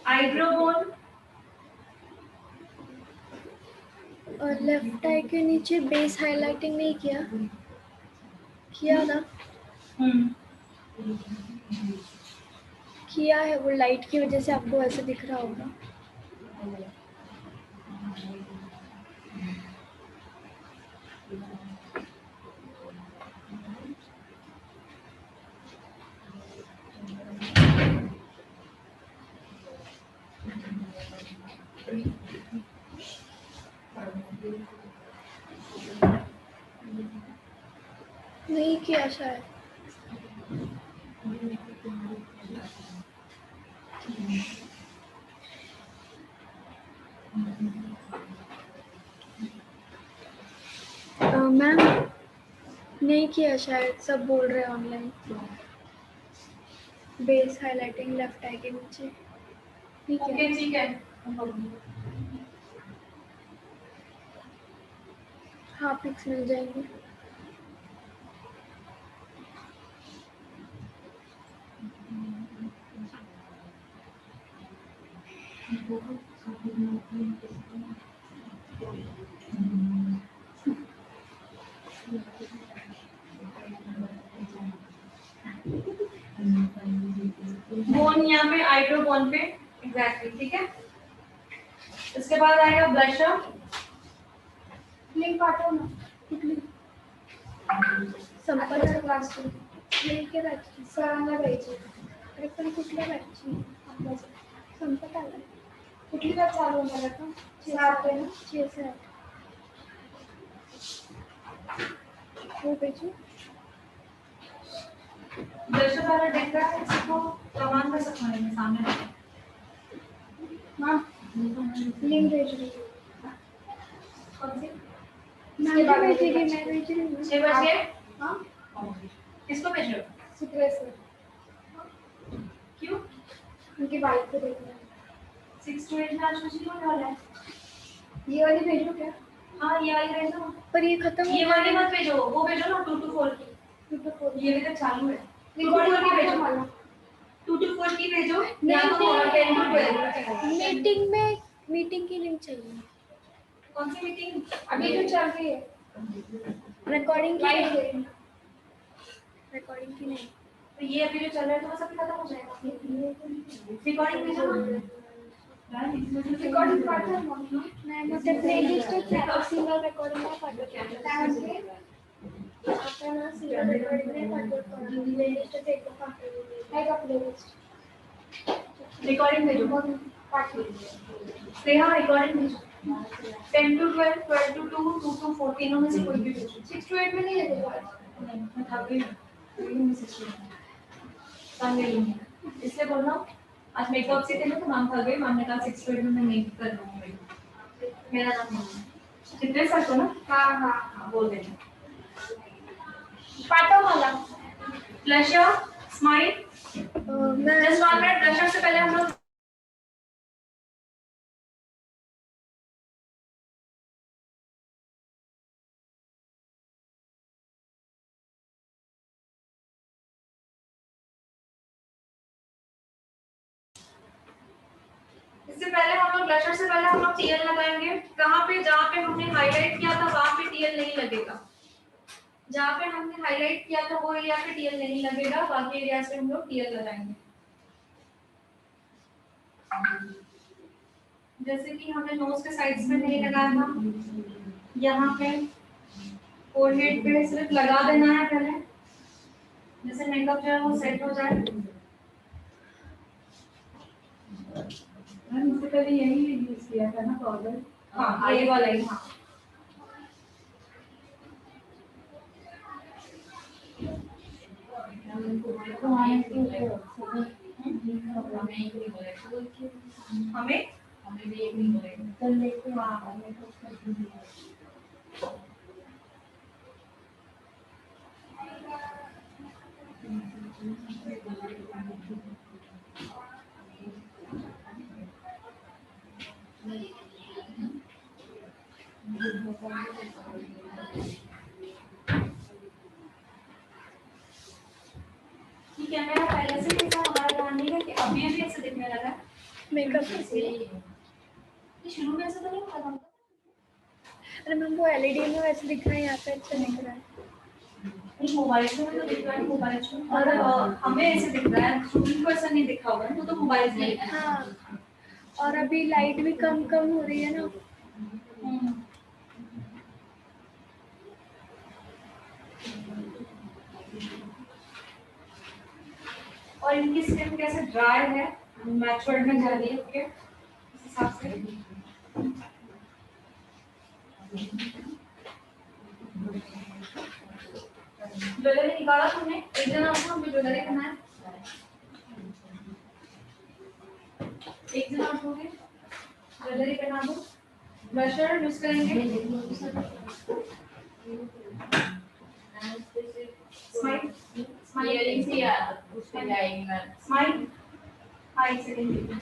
आईब्रो बोन और लेफ्ट आई के नीचे बेस हाइलाइटिंग नहीं किया ना? किया है, वो लाइट की वजह से आपको ऐसे दिख रहा होगा। नहीं किया शायद। मैम नहीं किया शायद, सब बोल रहे हैं ऑनलाइन। बेस हाइलाइटिंग लेफ्ट आई के नीचे ठीक है। ओके ठीक है। हाँ पिक्स मिल जाएंगे। बोन यहाँ पे आईब्रो बोन पे एग्जैक्टली ठीक है। इसके बाद आएगा ब्लशर। लिंक पाठो ना संपर्क क्लास लिंक के बॅचची सरांना द्यायची। अरे पण कुठल्या बॅचची? आपल्या संपत आला। कुठली बॅच चालू होणार आता? 7 आहे ना? 6 से 8 हो बेचू। ब्लशर वाला दिख रहा है इसको कमान का सकता है सामने हाँ लिंक भेज रही हूँ। कौन सी मैं भेजेगी, मैं भेज रही हूँ। 6 बजे हाँ किसको भेज रहे हो? सुप्रिया सर क्यों? उनकी बाइक को देखना है। 6 to 8 में आज कुछ नहीं होने वाला है। ये वाली भेजो क्या? हाँ ये वाली भेजो। पर ये खत्म ये वाली मत भेजो, वो भेजो ना 2 to 4 की। ये अभी तक चालू है। 2 to 4 की भेजो। 2 to 4 की भेजो या तो 10 to 12। मीटिंग की लिंक चाहिए। कौन सी मीटिंग? अभी जो चल रही है रिकॉर्डिंग की नहीं। तो ये अभी जो चल रहा है तो बस अभी खत्म हो जाएगा। रिकॉर्डिंग भेजो ना। रिकॉर्डिंग पाठव नाही मग ते प्लेलिस्ट सिंगल रिकॉर्डिंग नाही पाठवत काय म्हणते आता ना सिंगल रिकॉर्डिंग नाही पाठवत प्लेलिस्ट एकदम पाठवली आहे का प्लेलिस्ट रिकॉर्डिंग भेजो पाठवली स्नेहा रिकॉर्डिंग भेजो 10 to 12 12 to 2 2 to 4 तीनों में से कोई भी भेजो 6 to 8 में नहीं है मैं थक गई हूँ काम ले लूँगी इसलिए बोल रहा हूँ आज मेकअप से थे ना तो मैम थक गई मैम ने कहा 6 to 8 में मैं नहीं कर लूँगी मेरा नाम चित्रे सर को ना हाँ बोल देना पाठव मला ब्लशर, स्माइल, मैं जस्ट 1 मिनट। ब्लशर से पहले हम लोग ब्लशर से पहले हम लोग टीएल लगाएंगे। कहाँ पे? जहाँ पे हमने हाईलाइट किया था वहाँ पे टीएल नहीं लगेगा। जहाँ पे हमने हाईलाइट किया था वो एरिया पे टीएल नहीं लगेगा, बाकी एरिया पे हम लोग टीएल लगाएंगे। जैसे कि हमने नोज के साइड्स में नहीं लगाया था, यहाँ पे फोरहेड पे सिर्फ लगा देना है पहले, जैसे मेकअप जो है वो सेट हो जाए। मैम इससे पहले यही यूज किया था ना पाउडर? हाँ, ये वाला ही। हाँ, हमें ठीक है। मेरा पहले से ही हमारा ध्यान नहीं है कि अभी अभी ऐसे दिखने लगा है। मेकअप ये शुरू में ऐसा तो नहीं होता था। अरे मैम वो एलईडी में वैसे दिख रहा है, यहाँ पे अच्छा दिख रहा है। नहीं, मोबाइल में तो दिख रहा है, मोबाइल में। और हमें ऐसे दिख रहा है, स्टूडेंट को ऐसा नहीं दिखा होगा, तो मोबाइल में दिख रहा है। हाँ, और अभी लाइट भी कम कम हो रही है ना। और इनकी स्किन कैसे ड्राई है, मैच्योर्ड में जा रही है, ओके, इस हिसाब से। ज्वेलरी निकाला तुमने? एक जना आपको हमें ज्वेलरी करना है, एक जना आपको ज्वेलरी पहना दो। ब्लशर यूज करेंगे, स्माइल स्माइल। हाँ, एक सेकंड।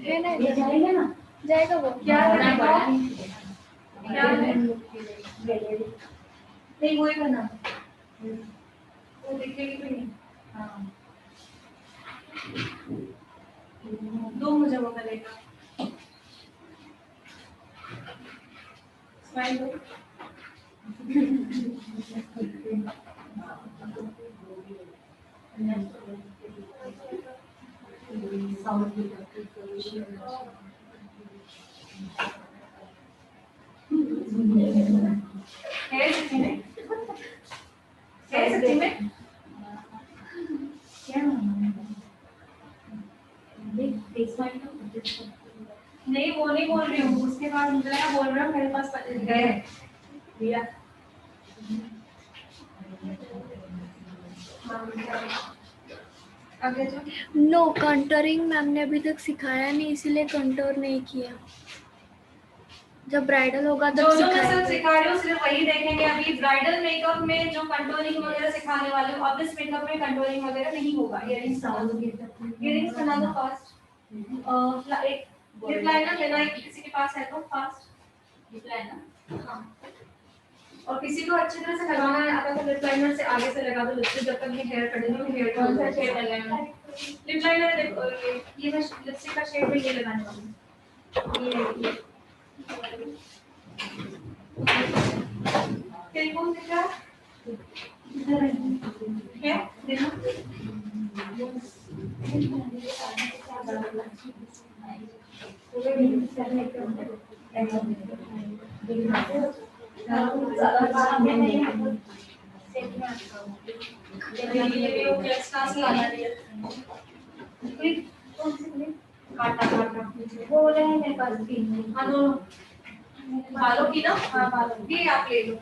है ना, जाएगा ना? जाएगा वो। क्या है? क्या है? नहीं, वही बना, वो दिखेगी भी नहीं। हाँ, दो मुझे वो मिलेगा। स्माइल दो। है सच्ची में? है सच्ची में? क्या नहीं, वो नहीं बोल रही हूँ, उसके बाद मुझे लगा बोल रहा हूँ मेरे पास गए भैया। आगे जो नो कंटूरिंग मैम ने अभी तक सिखाया नहीं, इसीलिए कंटूर नहीं किया। जब ब्राइडल होगा जो तब जो मैं सिखाएंगे। सब सिखा रही हूँ सिर्फ वही देखेंगे। अभी ब्राइडल मेकअप में जो कंटूरिंग वगैरह सिखाने वाले हूँ, अब इस मेकअप में कंटूरिंग वगैरह नहीं होगा। इयरिंग्स बना दो फास्ट। एक लिप लाइनर लेना है, किसी के पास है तो फास्ट लिप लाइनर। हाँ, और किसी को अच्छी तरह से लगाना है आता तो लिप लाइनर से आगे से लगा दो लिपस्टिक, जब तक ये हेयर कटिंग में हेयर कौन सा शेड लगाना है। लिप लाइनर देखो, ये मैं लिपस्टिक का शेड में ये लगाने वाली हूँ। ये टेलीफोन दिख रहा है? देखो, काटा काटा वो रहे मेरे पास भी। हाँ, दोनों बालों की ना, हाँ बालों की आप ले लो।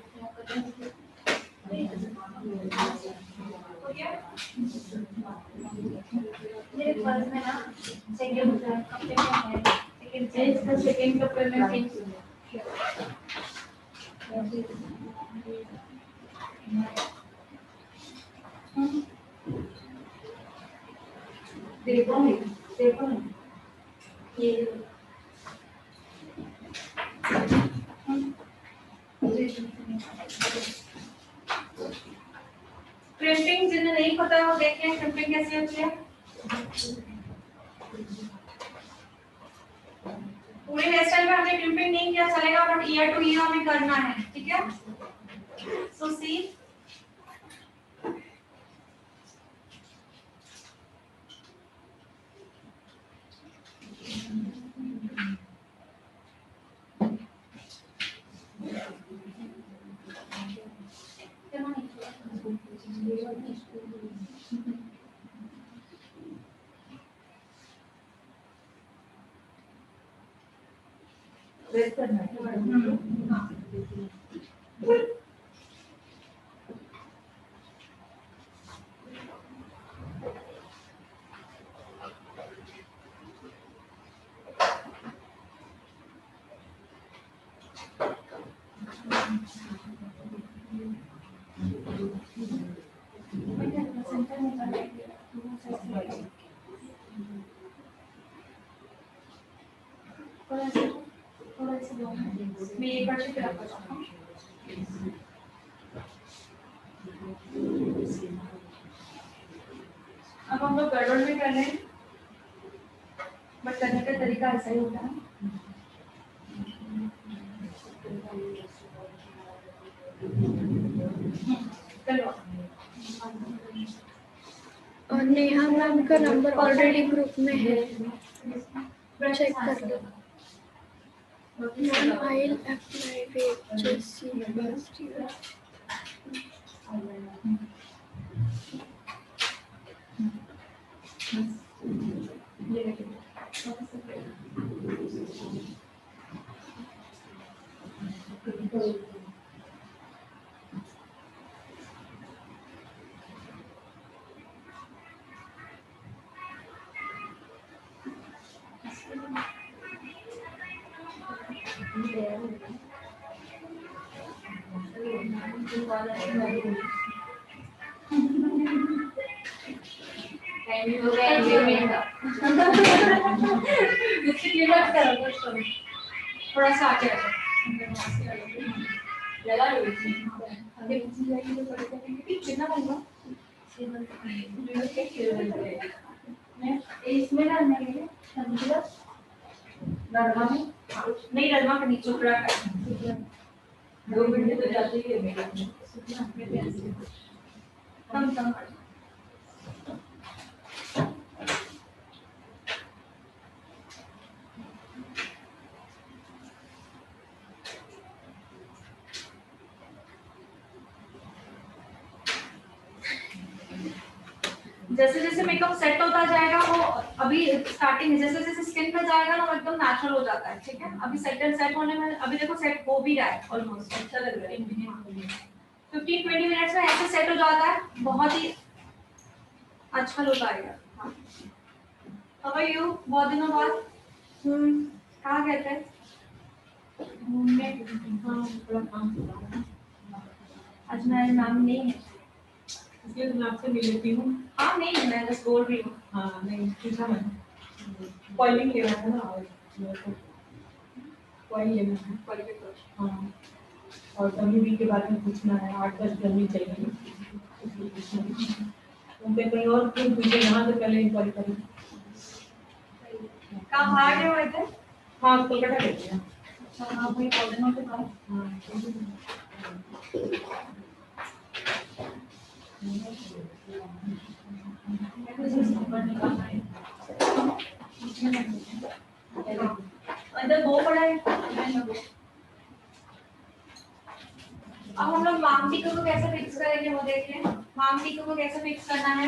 मेरे पर्स में ना सेकंड कपड़े में है, सेकंड कपड़े में पिंक देखो देखो ये क्रिम्पिंग जिन्हें नहीं पता है वो देख लें क्रिम्पिंग कैसी होती है। पूरे हेयर स्टाइल में हमने क्रिम्पिंग नहीं किया चलेगा, बट ईयर टू ईयर हमें करना है, ठीक है। सो सी वेट करना है। मैं एक बार से रखना चाहता हूँ। अब हम लोग गड़बड़ में कर रहे हैं, बट करने का तरीका ऐसा ही होता है। चलो और नेहा मैम का नंबर ऑलरेडी ग्रुप में है, चेक कर लो। Ma'am I will apply with JC first year. थोड़ा सा आगे लगा लो कितना बनगा इसमें डालने के लिए रड़वा में नहीं, रड़वा का नीचे टुकड़ा का 2 मिनट तो जाते ही है मेरे कम जैसे जैसे मेकअप सेट होता जाएगा वो अभी स्टार्टिंग जैसे जैसे स्किन पे जाएगा ना वो एकदम नेचुरल हो जाता है, ठीक है। अभी सेट होने में अभी देखो सेट हो भी रहा है ऑलमोस्ट, अच्छा लग रहा है। 15-20 मिनट्स में ऐसे सेट हो जाता है, बहुत ही अच्छा लुक आएगा। How are you? बहुत दिनों बाद कहाँ गए थे? घूमने। हाँ थोड़ा काम था, आज मेरा नाम नहीं है इसलिए मैं आपसे मिल लेती हूँ। हाँ नहीं मैं बस बोल रही हूँ। हाँ नहीं ठीक है, मैं कॉलिंग ले रहा था ना, और कॉल लेना है हाँ, और WB के बारे में पूछना है, 8-10 करनी चाहिए उनके कहीं और क्यों पूछे, यहाँ से पहले इंक्वायरी करें। कहाँ बाहर गए हुए थे? हाँ कोलकाता गए थे। अच्छा हाँ भाई कॉलेज के पास। हाँ अंदर वो पड़ा है। अब हम लोग मांग टीका को कैसे फिक्स करेंगे वो देख लें। मांग टीका को कैसे फिक्स करना है,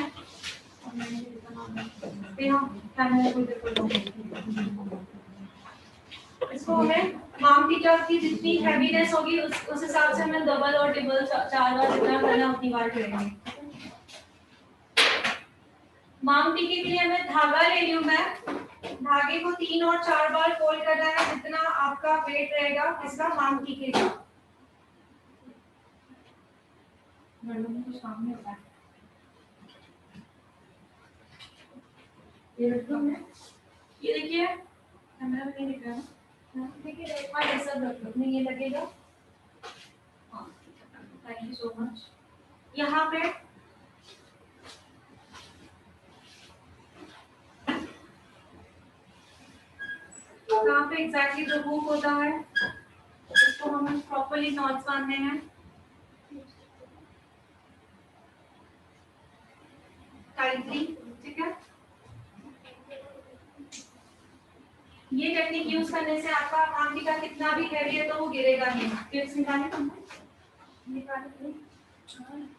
इसको हमें माम टीका की जितनी हैवीनेस होगी उस हिसाब से हमें डबल और ट्रिपल 4 बार जितना करना उतनी बार करेंगे। माम टीके के लिए हमें धागा ले रही हूँ मैं, धागे को 3 और 4 बार फोल्ड करना है जितना आपका वेट रहेगा इसका माम टीके का। सामने होता है ये देखिए कैमरा में नहीं दिख रहा है, देखिए हाँ ये सब रख लो, नहीं ये लगेगा। हाँ थैंक यू सो मच। यहाँ पे कहाँ पे एग्जैक्टली जो हुक होता है उसको हमें प्रॉपर्ली नॉट्स बांधने हैं। टाइटली, ठीक है। ये टेक्निक यूज करने से आपका माम टीका कितना भी हैवी है तो वो गिरेगा नहीं। टिप्स निकालें तुम निकालें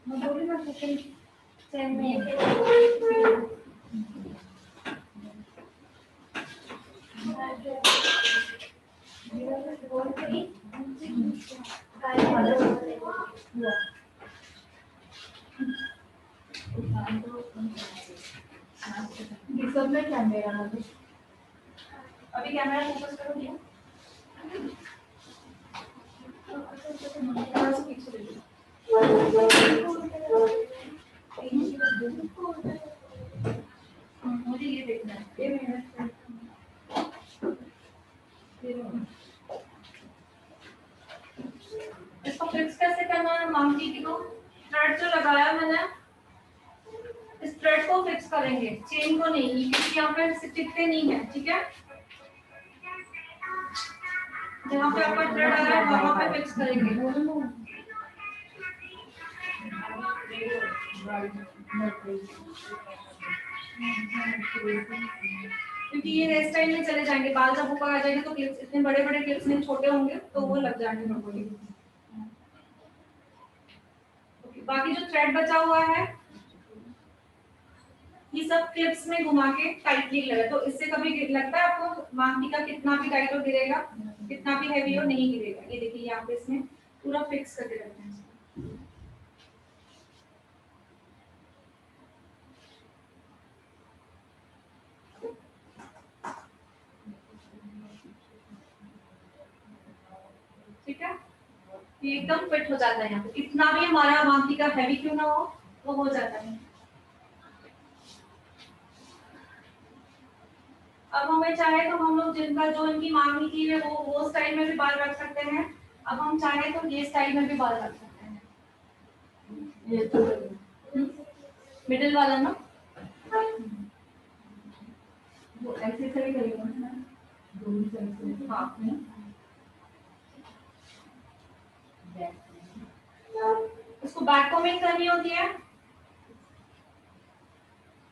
मैं बोली ना सेकंड चैन में ये सब में कैमरा अभी कैमरा फोकस करो भैया। थोड़ा सा पीछे ले लो। मुझे ये देखना है, ये मेहनत इसको फिक्स कैसे करना है माम टीके को? थ्रेड जो लगाया मैंने इस थ्रेड को फिक्स करेंगे, चेन को नहीं, क्योंकि यहाँ पे टिकते नहीं है, ठीक है। जहाँ पे आपका थ्रेड आ रहा है वहाँ पे फिक्स करेंगे। क्योंकि ये हेयर स्टाइल में चले जाएंगे, बाल जब ऊपर आ जाएंगे तो क्लिप्स इतने बड़े बड़े क्लिप्स नहीं छोटे होंगे तो वो लग जाएंगे प्रॉपर्ली। बाकी जो थ्रेड बचा हुआ है ये सब क्लिप्स में घुमा के टाइटली लगा, तो इससे कभी लगता है आपको माम टीका कितना भी टाइट हो गिरेगा, कितना भी हैवी हो नहीं गिरेगा। ये देखिए यहाँ पे इसमें पूरा फिक्स करके रखते हैं। ठीक है, ये एकदम फिट हो जाता है। यहाँ पे इतना भी हमारा माम टीका हैवी क्यों ना हो वो हो जाता है। अब हमें चाहे तो हम लोग जिनका जो इनकी मांगनी की है वो स्टाइल में भी बाल रख सकते हैं। अब हम चाहे तो ये स्टाइल में भी बाल रख सकते हैं। ये तो मिडिल वाला ना वो ऐसे सही करेगा ना दोनों साइड से। हाँ इसको बैक कॉमिंग करनी होती है।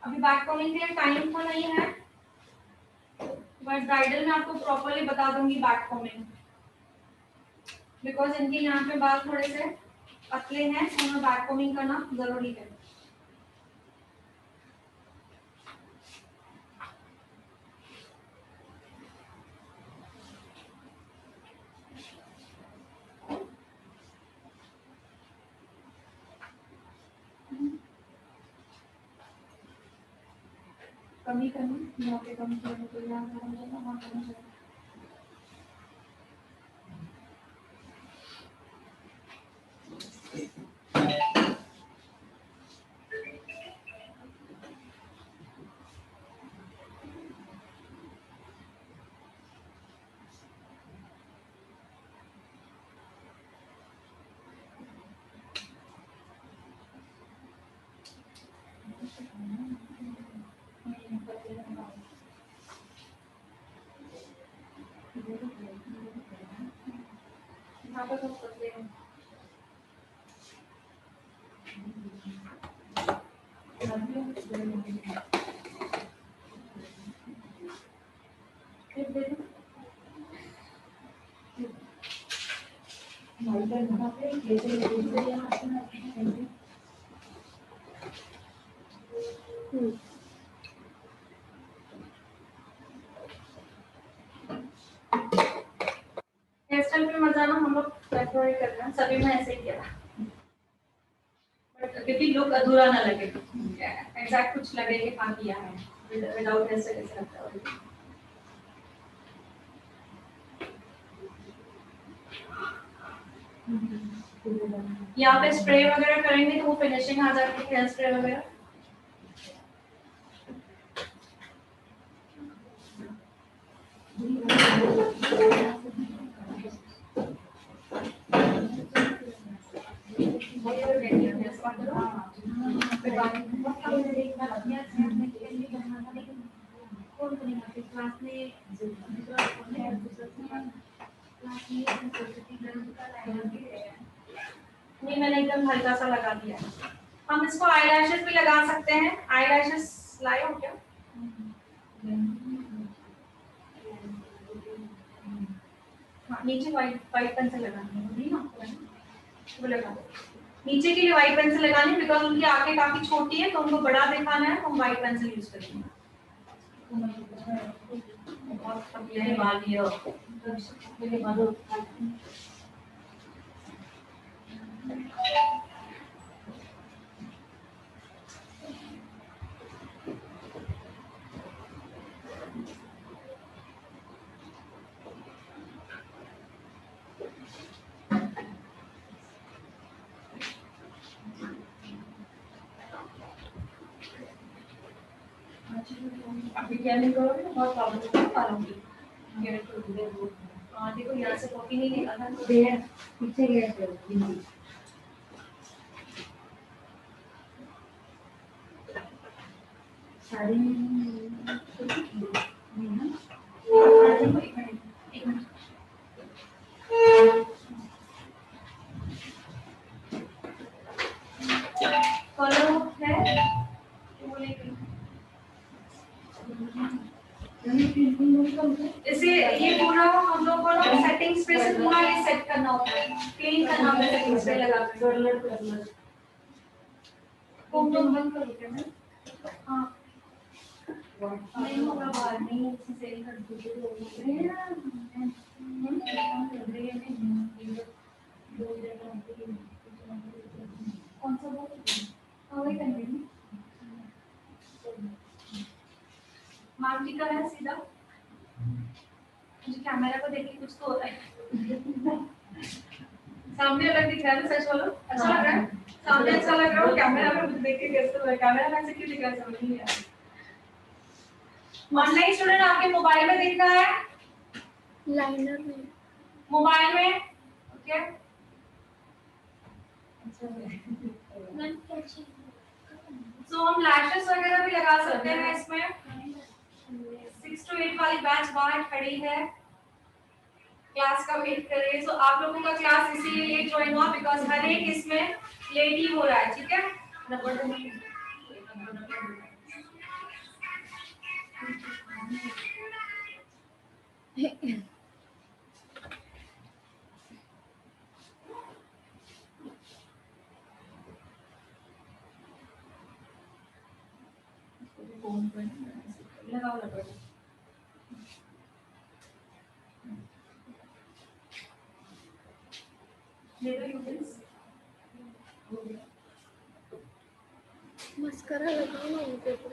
अभी बैक कॉमिंग के लिए टाइम तो नहीं है बट ब्राइडल में आपको प्रॉपर्ली बता दूंगी बैक कॉमिंग, बिकॉज इनके यहाँ पे बाल थोड़े से पतले हैं तो हमें बैक कॉमिंग करना जरूरी है। कमी करनी यहाँ पे कमी करने को यहाँ करना वहाँ करना। यहाँ पर सब पतले हैं। नेचुरल पे मजा ना हम लोग प्रेफर ही करते हैं, सभी में ऐसे ही किया बट क्योंकि लुक अधूरा ना लगे, एग्जैक्ट कुछ लगे कि हाँ किया है, विदाउट ऐसे कैसे लगता है। यहाँ पे स्प्रे वगैरह करेंगे तो वो फिनिशिंग आ जाती है, हेयर स्प्रे वगैरह। नहीं मैंने एकदम हल्का सा लगा दिया। हम इसको आईलैशेस भी लगा सकते हैं, आईलैशेस लाए हो क्या? हाँ नीचे वाइट पेंसिल लगानी होगी ना, वो लगा दो। नीचे के लिए वाइट पेंसिल लगानी, बिकॉज उनकी आंखें काफी छोटी है तो उनको बड़ा दिखाना है, तो हम वाइट पेंसिल यूज करेंगे। बहुत पतले बाल ये अभी क्या नहीं करोगे तो बहुत प्रॉब्लम होगी बालों की। हाँ देखो यहाँ से कॉपी नहीं निकाला तो पीछे गए साड़ी कलर है इसे ये पूरा हम लोग को ना सेटिंग्स पे से पूरा ये सेट करना होता है, क्लीन करना होता है सेटिंग्स पे लगा कर तुम लोग बंद करो क्या मैं? हाँ नहीं होगा बाहर नहीं सेल कर दीजिए कौन सा बोल हाँ वही करनी मार्टी का है सीधा, मुझे कैमरा को देख के कुछ तो होता है सामने अलग दिख रहा है, सच बोलो अच्छा लग रहा है, सामने अच्छा लग रहा है, कैमरा में मुझे देख के कैसे लग रहा है, कैमरा में ऐसे क्यों दिख रहा है समझ नहीं आ रहा। ऑनलाइन स्टूडेंट आपके मोबाइल में दिख रहा है, लाइनर में मोबाइल में ओके सो हम लैशेस वगैरह भी लगा सकते हैं इसमें। 6 to 8 वाली बैच बाहर खड़ी है, क्लास का वेट कर रही है। सो आप लोगों का क्लास इसीलिए लेट ज्वाइन हुआ बिकॉज हर एक इसमें लेट ही हो रहा है, ठीक है। लगाओ लगाओ ले दो यूटेंस मस्करा लगाओ ना उनके ऊपर।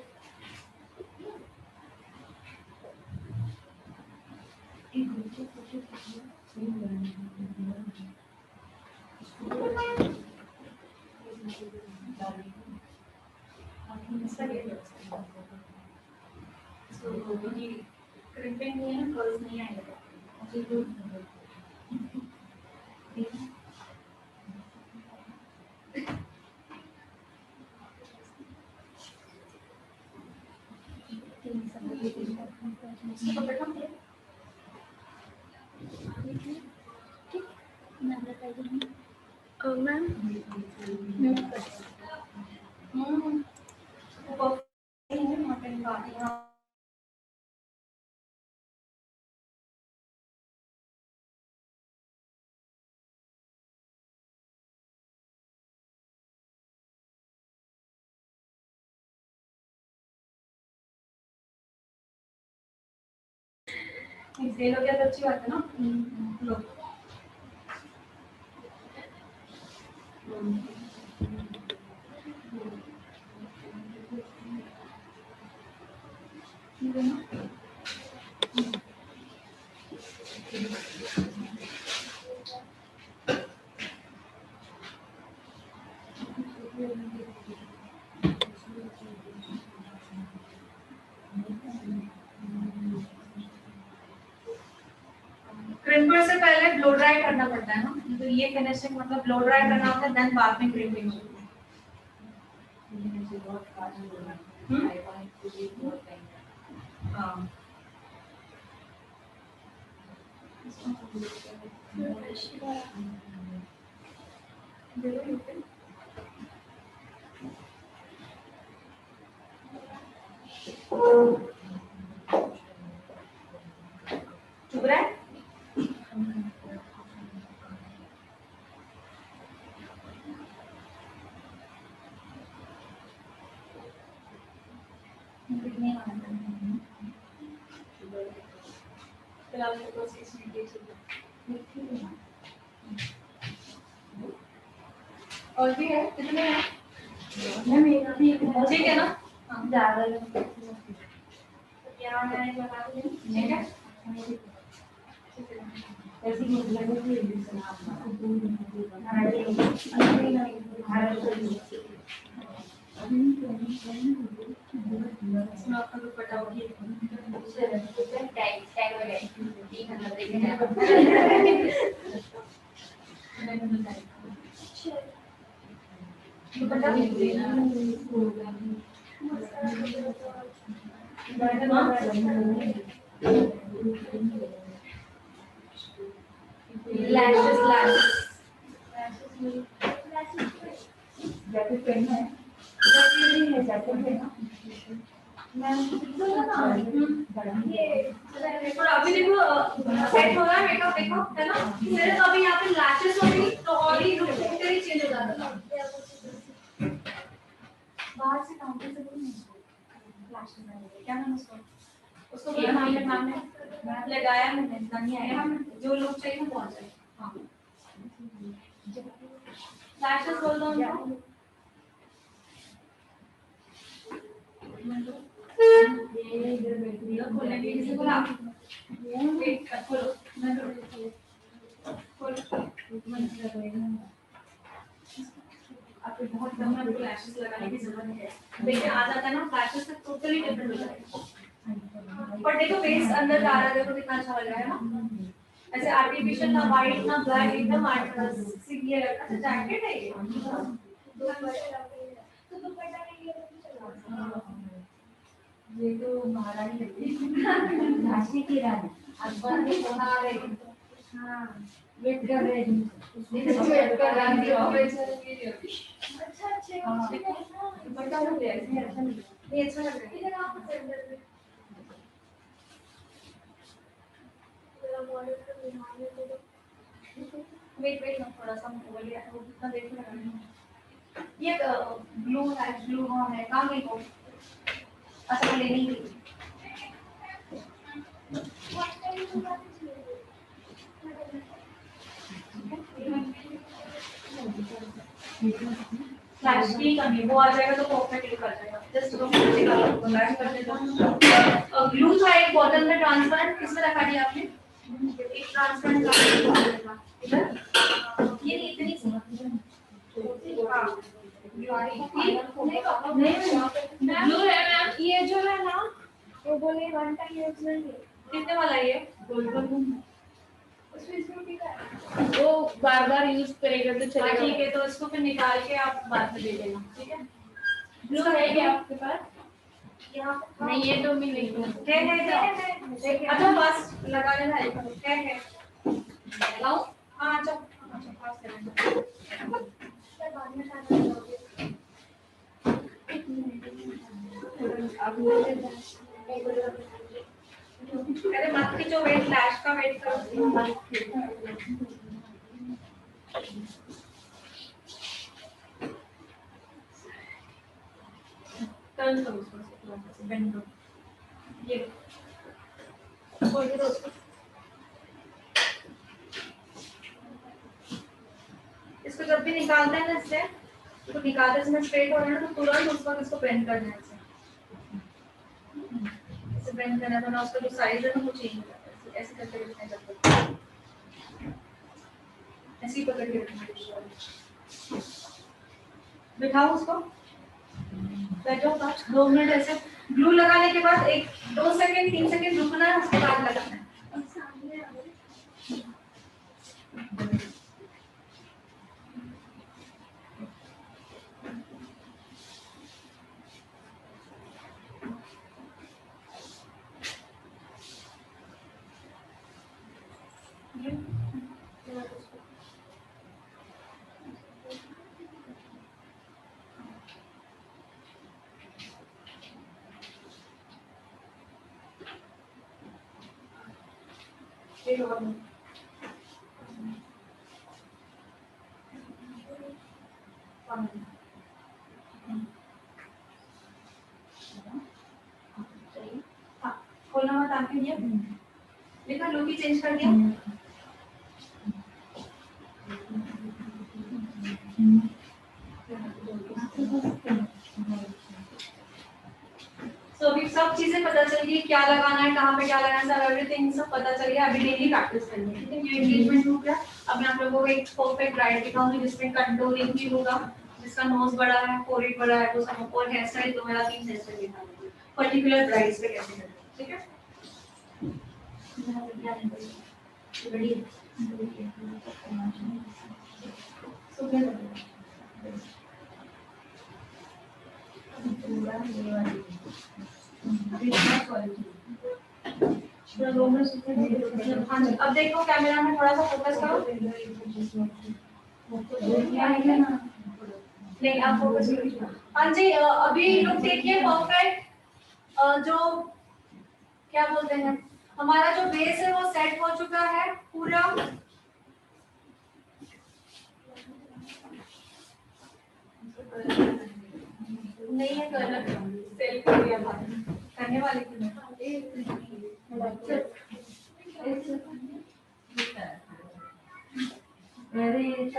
क्रिम्पिंग नहीं है, कर्ल्स नहीं आएगा। मैम फेल हो गया तो अच्छी बात है ना। लो क्रिम्पर से पहले ब्लो ड्राई करना पड़ता है ना, तो ये फिनिशिंग मतलब ब्लो ड्राई करना होता है, देन बाद में क्रिम्पिंग होती है। हाँ चुप रहा है। और भी है, कितने हैं? ठीक है ना? ज़्यादा यहाँ है, बता दो, ठीक है? इसमें आपका दुपट्टा होगी। दुपट्टा लैशेस जैकेट पहनना है, और अभी देखो सेट हो रहा है मेकअप, देखो है ना, फिर अभी यहाँ पे लैशेस होगी तो और ही लुक चेंज हो जाता है। बाहर से काउंटर से बोल नहीं, लैशेस लगाएंगे क्या नाम उसको बोला मैम ने लगाया, मैंने नहीं आया, जो लुक चाहिए वो आ जाए। हाँ लैशेस बोल दो उनको। ये इधर बैठ रही है, खोलेंगे किसी को आप वेट खोलो, मैं खोलो आपको बहुत कम है, आपको लैशेस लगाने की जरूरत है। देखिए आ जाता है ना, लैशेस से टोटली डिफरेंट हो जाएगा। पर देखो बेस अंदर आ रहा है, देखो कितना अच्छा लग रहा है ना, ऐसे आर्टिफिशियल ना वाइट ना ब्लैक, एकदम आर्टिफिशियल ये लग रहा है। जैकेट है ये, तो दुपट्टा नहीं है तो चलो, ये तो महारानी लगी झांसी की रानी, अकबर के बना रहे। हाँ वेट कर रहे हैं, वेट कर रहे हैं, अच्छा अच्छे दुपट्टा हो गया, इसमें अच्छा नहीं, ये अच्छा लग रहा है। इधर आप सेंटर पे जरा मॉडल को दिखाने दो, वेट वेट थोड़ा सा मोबाइल या वो कितना देख रहा है। ये ब्लू है, ब्लू हाँ है, कहाँ गई वो? अच्छा लेनी थी। फ्लैश की कमी वो आ जाएगा तो परफेक्ट लुक आ जाएगा। जस्ट वो ब्लैक करने दो। ग्लू था एक बॉटल में ट्रांसपेरेंट, किसमें रखा दिया आपने? एक ट्रांसपेरेंट इधर ये इतनी सी हाँ ब्लू है मैम, ये जो है ना वो बोले वन टाइम यूज नहीं है। कितने वाला ये वो बार बार यूज करेगा तो चलेगा। ठीक है, तो इसको फिर निकाल के आप बाद में दे देना, ठीक है? ब्लू है क्या आपके पास? यहाँ नहीं ये तो मैं नहीं है। अच्छा पास लगाने लायक है लाओ। हाँ अच्छा अच्छा पास करेंगे। अरे मत की जो वेट लैश का वेट करो। टर्न करो उसको, बेंड करो ये इसको इसको जब भी निकालते हैं ना इससे, तो निकालते समय स्ट्रेट हो रहा है ना, तो तुरंत उस वक्त इसको बेंड करना है ऐसे बेंड करना है, तो ना उसका जो साइज है ना वो चेंज हो जाता है। ऐसे करके रखना है जब तक, ऐसे ही पकड़ के रखना है। बिठाओ उसको, बैठो 2 मिनट ऐसे। ग्लू लगाने के बाद 1-2 सेकंड 3 सेकंड रुकना है, उसके बाद लगाना है। खोलना मत आके ये देखा, लुक ही चेंज कर दिया। तो अभी सब चीजें पता चल गई, क्या लगाना है, कहाँ पे क्या लगाना है, सब एवरीथिंग सब पता चल गया। अभी डेली प्रैक्टिस करनी है, ठीक है। ये एंगेजमेंट हो गया। अब मैं आप लोगों को एक परफेक्ट ब्राइड दिखाऊंगी जिसमें कंटूरिंग भी होगा, जिसका नोज बड़ा है, फोरहेड बड़ा है, वो सब, और हेयर स्टाइल तो मेरा 3 हेयर स्टाइल दिखाऊंगी पर्टिकुलर ब्राइड्स पे कैसे करना है, ठीक है। अब देखो कैमरा में थोड़ा सा फोकस करो। नहीं, आप फोकस करो। हाँ जी, अभी लुक देखिए परफेक्ट। जो क्या बोलते हैं, हमारा जो बेस है वो सेट हो चुका है पूरा। नहीं है कलर सेल कर दिया था करने वाले की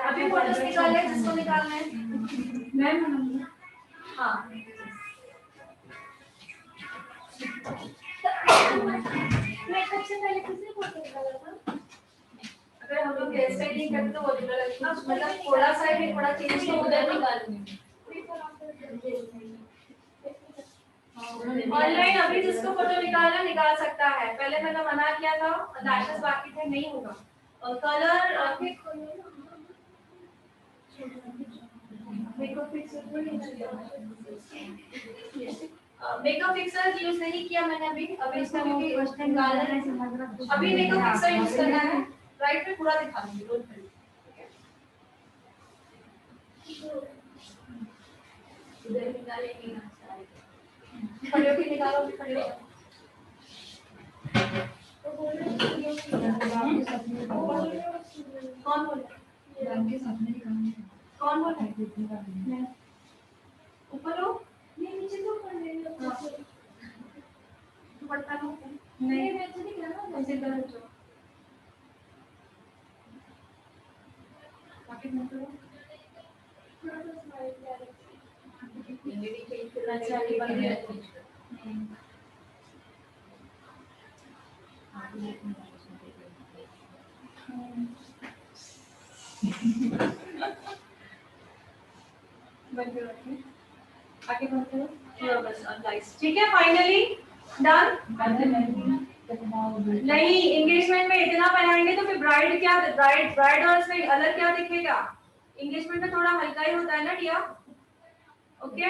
अभी फोटोस निकाल ले जिसको निकालना है मैम। हाँ मेकअप से पहले किसने फोटो निकाला था? अगर हम लोग हेयर स्टाइलिंग करते तो वो निकाला, मतलब थोड़ा सा ही, थोड़ा चेंज तो उधर निकालूंगी। ऑनलाइन अभी जिसको फोटो निकालना निकाल सकता है। पहले मैंने मना किया था, लैशेस बाकी थे, नहीं होगा। कलर मेकअप फिक्सर यूज नहीं किया मैंने अभी इसका क्योंकि निकालना है। अभी मेकअप फिक्सर यूज करना है। राइट पे पूरा दिखा दूंगी, रोल कर इधर निकालेंगे ना सारे। खड़े होके निकालो, खड़े होके। कौन बोल रहा है? कौन बोल रहा है? ऊपर हो, नहीं नीचे तो कर लेना। दुपट्टा लो, नहीं वैसे नहीं करना, वैसे कर दो। बाकी मत करो, थोड़ा सा स्माइल कर। मेरी फेस पे अच्छा नहीं बन रहा है। आगे बढ़ते हैं बस गाइस, ठीक है। Finally done. नहीं, एंगेजमेंट में इतना पहनाएंगे तो फिर ब्राइड और इसमें अलग क्या दिखेगा? एंगेजमेंट में थोड़ा हल्का ही होता है ना डिया, ओके।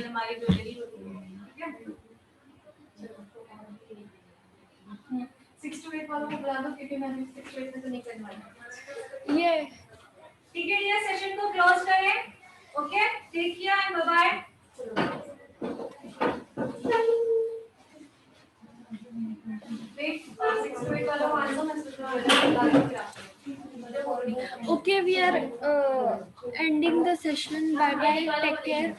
हमारी ज्वेलरी होती है, ठीक है। 6 to 8 वालों को बुला दो क्योंकि मैं 6 to 8 में तो नहीं करने वाली। ये ठीक है, ये सेशन को क्लोज करें। Okay, take care and bye bye. okay, we are ending the session. Bye bye, take care.